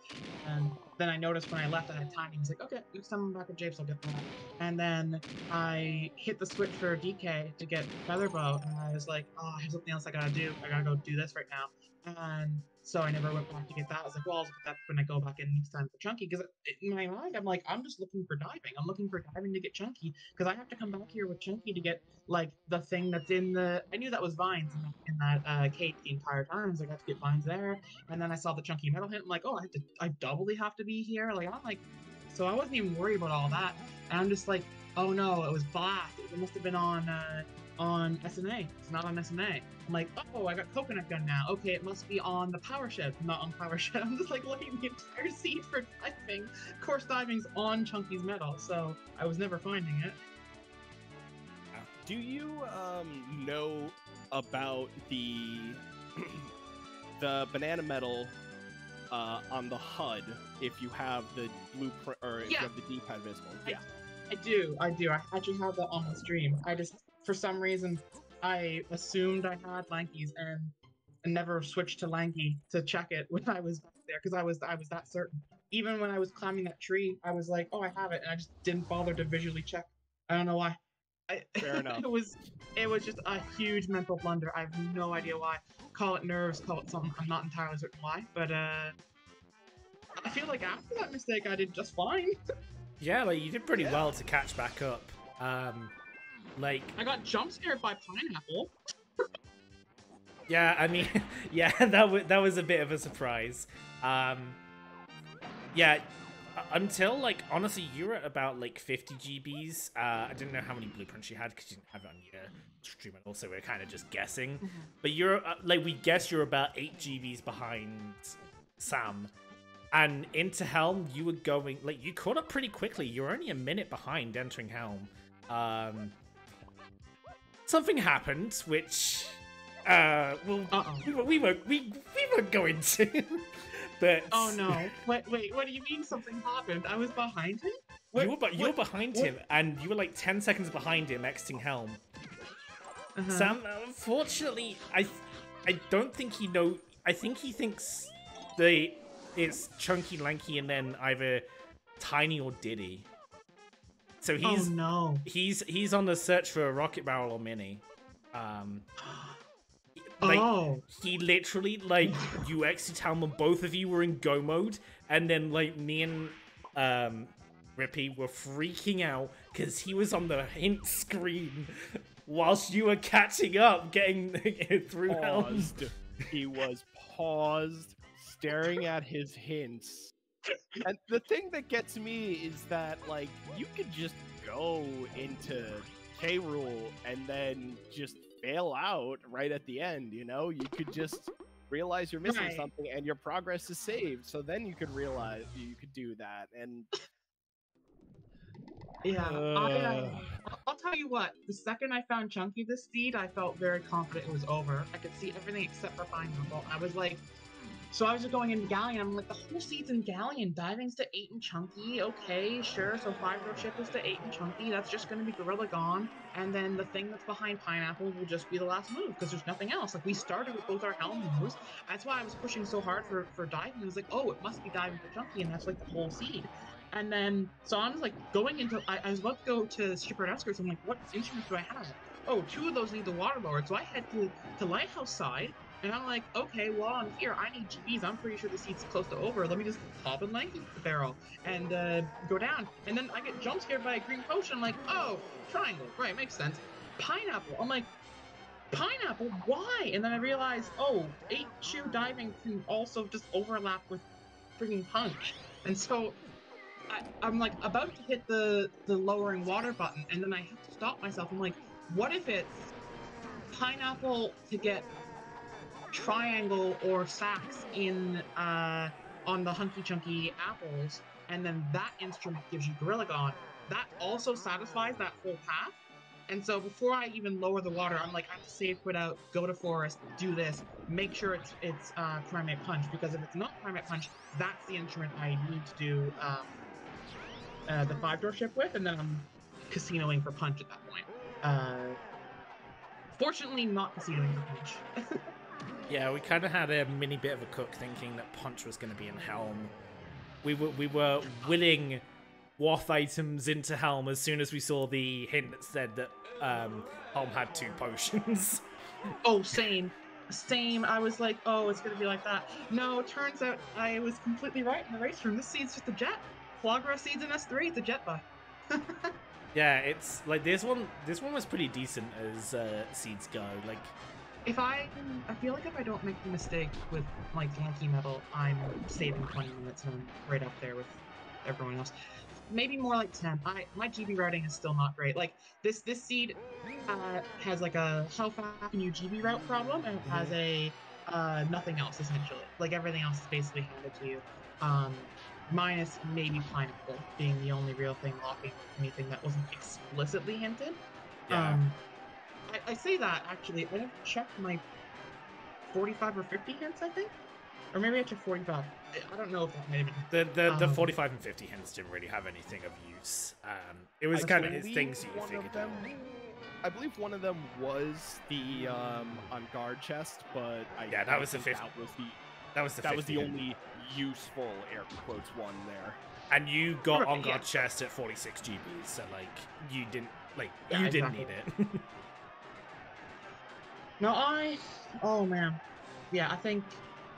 And then I noticed when I left, I had Tiny. I was like, okay, next time I'm back at Japes, I'll get that. And then I hit the switch for DK to get Featherbow, and I was like, oh, I have something else I gotta do. I gotta go do this right now. And so I never went back to get that. I was like, well, I'll put that when I go back in next time for Chunky. Because in my mind, I'm like, I'm just looking for diving. I'm looking for diving to get Chunky. Because I have to come back here with Chunky to get, like, the thing that's in the... I knew that was Vines in that cave the entire time. I was like, I have to get Vines there. And then I saw the Chunky medal hit. I'm like, oh, I doubly have to be here? Like, I'm like... So I wasn't even worried about all that. And I'm just like, oh no, it was black. It must have been on SNA. It's not on SNA. I'm like, oh, I got Coconut Gun now. Okay, it must be on the Power Shed, not on Power Shed. I'm just like looking the entire seed for diving. Course diving's on Chunky's medal, so I was never finding it. Do you know about the the banana medal on the HUD if you have the blueprint or if you have the D-pad visible? Yeah. I do. I actually have that on the stream. I just, for some reason, I assumed I had Lanky's and never switched to Lanky to check it when I was back there because I was that certain. Even when I was climbing that tree, I was like, oh, I have it, and I just didn't bother to visually check. I don't know why. Fair enough. It was just a huge mental blunder. I have no idea why. Call it nerves, call it something. I'm not entirely certain why, but feel like after that mistake, I did just fine. Yeah, like you did pretty well to catch back up. Like I got jump scared by Pineapple. yeah, I mean, yeah, that was a bit of a surprise. Yeah, until like honestly, you were at about like 50 GBs. I didn't know how many blueprints you had because you didn't have it on your stream, and also we're kind of just guessing. But you're like we guess you're about 8 GBs behind Sam. And into Helm, you were going like you caught up pretty quickly. You were only a minute behind entering Helm. Something happened, which well, we were going to. But oh no! Wait, what do you mean something happened? I was behind him. You were behind him, and you were like 10 seconds behind him exiting Helm. Sam, unfortunately, I don't think he know. I think he thinks it's Chunky, Lanky, and then either Tiny or Diddy. So he's on the search for a Rocket Barrel or Mini. He literally like you exit Helm and both of you were in go mode, and then like me and Rippy were freaking out because he was on the hint screen whilst you were catching up, getting through Helm. He was paused, staring at his hints. And the thing that gets me is that, like, you could just go into K. Rool and then just fail out right at the end, you know? You could just realize you're missing something and your progress is saved. So then you could realize you could do that. And yeah, I'll tell you what, the second I found Chunky this seed, I felt very confident it was over. I could see everything except for Pineapple. I was like, so I was just going into Galleon. I'm like, the whole seed's in Galleon. Diving's to 8 and Chunky. Okay, sure. So 5-row ship is to 8 and Chunky. That's just going to be Gorilla Gone. And then the thing that's behind Pineapple will just be the last move because there's nothing else. Like, we started with both our Helm moves. That's why I was pushing so hard for Diving. I was like, oh, it must be Diving for Chunky. And that's like the whole seed. And then, so I'm just like going into, I was about to go to Shipwreck Outskirts. I'm like, what instruments do I have? Oh, 2 of those need the Water Lord. So I head to Lighthouse side. And I'm like, okay, while I'm here, I need GBs. I'm pretty sure the seat's close to over. Let me just pop and Lanky the barrel and go down. And then I get jump scared by a green potion. I'm like, oh, triangle. Right, makes sense. Pineapple. I'm like, Pineapple? Why? And then I realize, oh, 8-shoe diving can also just overlap with freaking punch. And so I'm like about to hit the lowering water button, and then I have to stop myself. I'm like, what if it's Pineapple to get triangle or sacks in on the Hunky Chunky apples, and then that instrument gives you Gorilla Gone. That also satisfies that whole path. And so before I even lower the water, I'm like, I have to save, quit out, go to forest, do this, make sure it's Primate Punch, because if it's not Primate Punch, that's the instrument I need to do the 5-door ship with, and then I'm casinoing for Punch at that point. Fortunately, not casinoing for Punch. Yeah, we kind of had a mini bit of a cook thinking that Punch was going to be in Helm. We were willing Waff items into Helm as soon as we saw the hint that said that Helm had 2 potions. Oh, same. I was like, oh, it's going to be like that. No, turns out I was completely right in the race room. This seed's just a jet. Flogger seed's in S3, it's a jet buy. Yeah, it's like this one was pretty decent as seeds go. Like, I feel like if I don't make a mistake with like Yankee Metal, I'm saving 20 minutes and I'm right up there with everyone else. Maybe more like 10. My GB routing is still not great. Like this seed has like a how fast can you GB route problem, and it has a nothing else essentially. Like everything else is basically handed to you. Minus maybe Pineapple being the only real thing locking anything that wasn't explicitly hinted. Yeah. I say that, actually. I didn't check my 45 or 50 hints, I think? Or maybe I checked 45. I don't know if that may have been... The 45 and 50 hints didn't really have anything of use. It was kind of things you figured out. I believe one of them was the on guard chest, but that was the 50. That was the only useful air quotes one there. And you got on guard chest at 46 GB, so like you didn't didn't need it. No, oh man, yeah. I think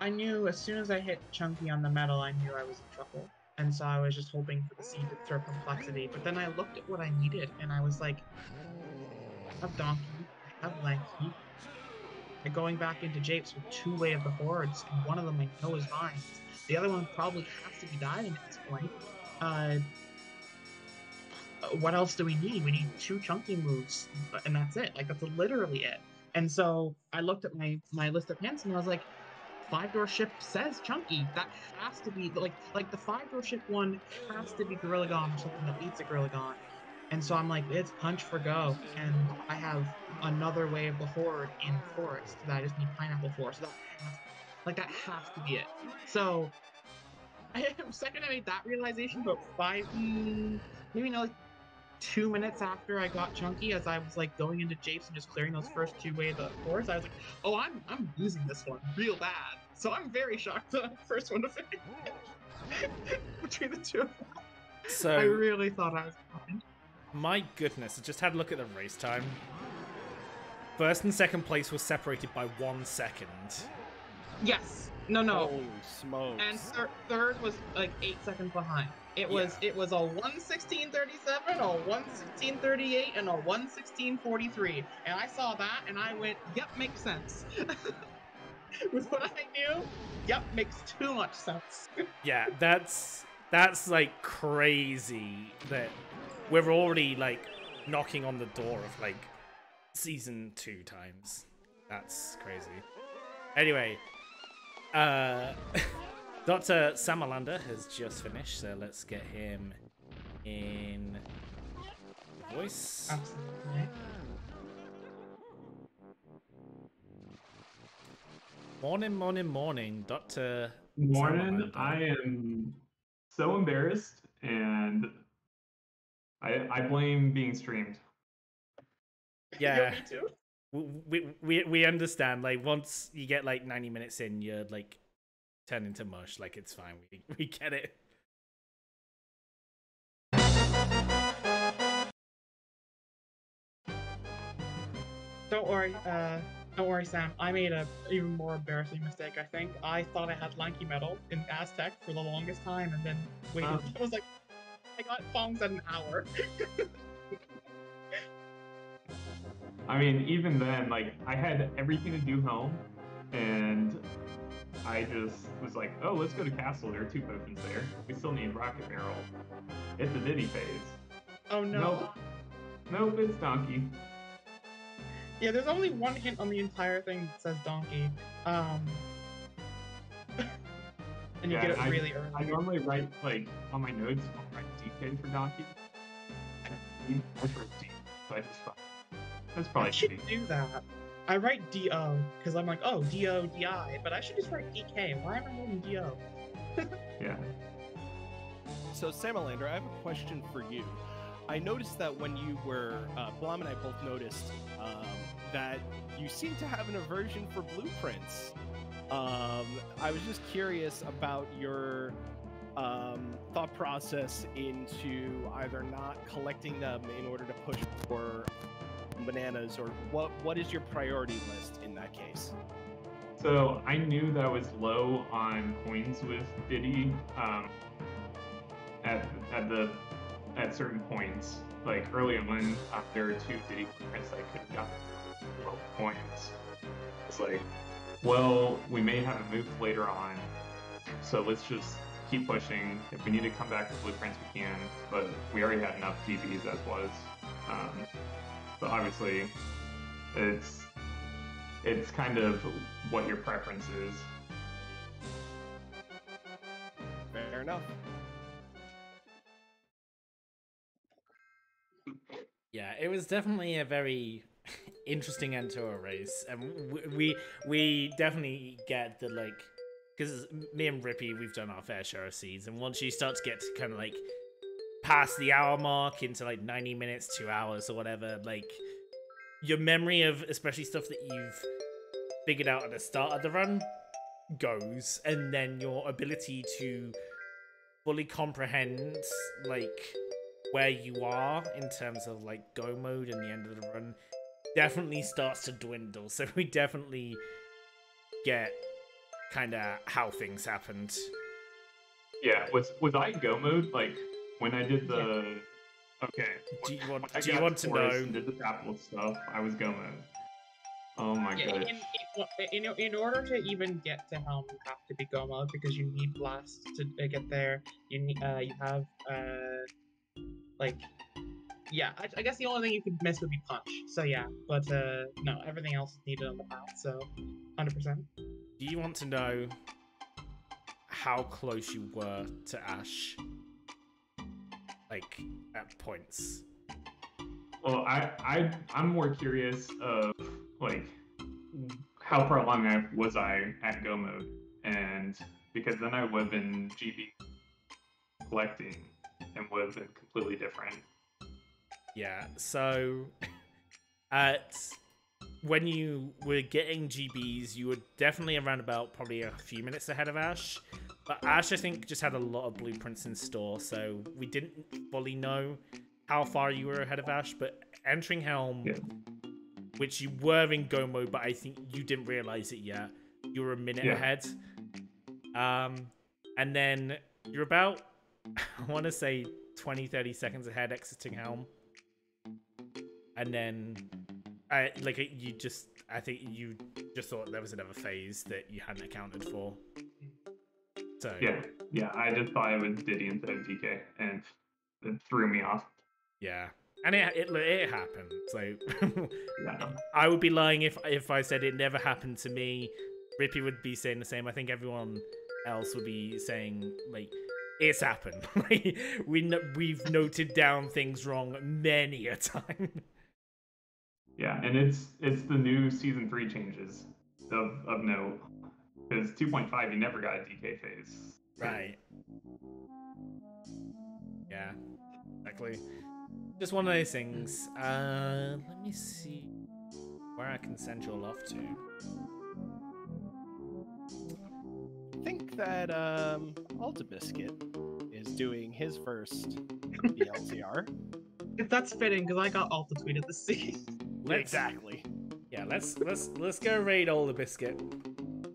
I knew as soon as I hit Chunky on the metal, I knew I was in trouble. And so I was just hoping for the seed to throw complexity. But then I looked at what I needed, and I was like, I have Donkey, I have Lanky. And going back into Japes with 2 Way of the Hordes, and one of them I know is mine. The other one probably has to be dying at this point. What else do we need? We need 2 Chunky moves, and that's it. Like, that's literally it. And so I looked at my list of hints, and I was like, 5-door ship says Chunky. That has to be like the 5-door ship one has to be Gorilla Gone or something that beats a Gorilla Gone. And so I'm like, it's punch for go, and I have another Way of the Horde in Forest that I just need Pineapple for. So that has to be it. So second I made that realization, about 2 minutes after I got Chunky, as I was like going into Japes and just clearing those first 2 Way of the Hordes, I was like, oh, I'm losing this one real bad. So I'm very shocked that I'm the first one to finish between the 2 of them. So I really thought I was behind. My goodness, I just had a look at the race time. First and second place was separated by 1 second. Yes. No. Holy smokes. And third was like 8 seconds behind. It was a 1:16:37, a 1:16:38, and a 1:16:43. And I saw that and I went, yep, makes sense. With what I knew, yep, makes too much sense. Yeah, that's like crazy that we're already like knocking on the door of like season 2 times. That's crazy. Anyway, Dr. Samalander has just finished, so let's get him in voice. Absolutely. Morning, Dr. Mornin, Samalander. I am so embarrassed, and I blame being streamed. Yeah, Me too. we understand. Like once you get like 90 minutes in, you're like turn into mush. Like it's fine. We get it. Don't worry, Sam. I made a even more embarrassing mistake. I think I thought I had Lanky Metal in Aztec for the longest time, and then waited. I was like, I got Fongs at an hour. I mean, even then, like, I had everything to do home, and I just was like, oh, let's go to Castle. There are 2 potions there. We still need Rocket Barrel. It's a Diddy phase. Oh no. Nope, it's Donkey. Yeah, there's only 1 hint on the entire thing that says Donkey. And you get it really early. I normally write, like, on my notes, I'll write DK for Donkey. I for D, so I just thought, that's probably I should do that. I write DO, because I'm like, oh, DO, DI, but I should just write DK. Why am I writing DO? Yeah. So, Samalander, I have a question for you. I noticed that when you were, Blom and I both noticed that you seem to have an aversion for blueprints. I was just curious about your thought process into either not collecting them in order to push for bananas, or what is your priority list in that case? So I knew that I was low on coins with Diddy at certain points. Like early on, there are 2 Diddy blueprints I could have gotten 12 coins. It's like, well, we may have a move later on, so let's just keep pushing. If we need to come back with blueprints, we can, but we already had enough TVs as was. So obviously, it's kind of what your preference is. Fair enough. Yeah, it was definitely a very interesting end to a race, and we definitely get the like, because me and Rippy, we've done our fair share of seeds, and once you start to get to kind of like past the hour mark into like 90 minutes, 2 hours or whatever, like your memory of especially stuff that you've figured out at the start of the run goes, and then your ability to fully comprehend like where you are in terms of like go mode and the end of the run definitely starts to dwindle. So we definitely get kind of how things happened. Yeah, was I go mode like when I did the? Okay. Do you want? I Do you got want to Forest know? and did the capital stuff. I was go mode. Oh my god. In order to even get to Helm, you have to be go mode because you need blast to get there. You need you have like yeah. I guess the only thing you could miss would be punch. So yeah, but no, everything else is needed on the path. So 100%. Do you want to know how close you were to Ash? Like at points. Well, I'm more curious of like how far along was I at go mode, and because then I would have been GB collecting and would have been completely different. Yeah. So at when you were getting GBs, you were definitely around about probably a few minutes ahead of Ash. But Ash, I think, just had a lot of blueprints in store, so we didn't fully know how far you were ahead of Ash. But entering Helm, which you were in go mode, but I think you didn't realize it yet, you were a minute ahead. And then you're about, I want to say, 20-30 seconds ahead exiting Helm. And then, I think you just thought there was another phase that you hadn't accounted for. So yeah, I just thought it was Diddy instead of DK, and it threw me off. Yeah, and it happened. So Yeah. I would be lying if I said it never happened to me. Rippy would be saying the same. I think everyone else would be saying like it's happened. Like we've noted down things wrong many a time. Yeah, and it's the new season 3 changes of note. Because 2.5, you never got a DK phase. Right. Yeah, exactly. Just one of those things. Let me see where I can send you all off to. I think that Alta Biscuit is doing his first BLTR. If that's fitting, because I got Alta tweeted the scene. Exactly. Yeah, let's go raid all the biscuit.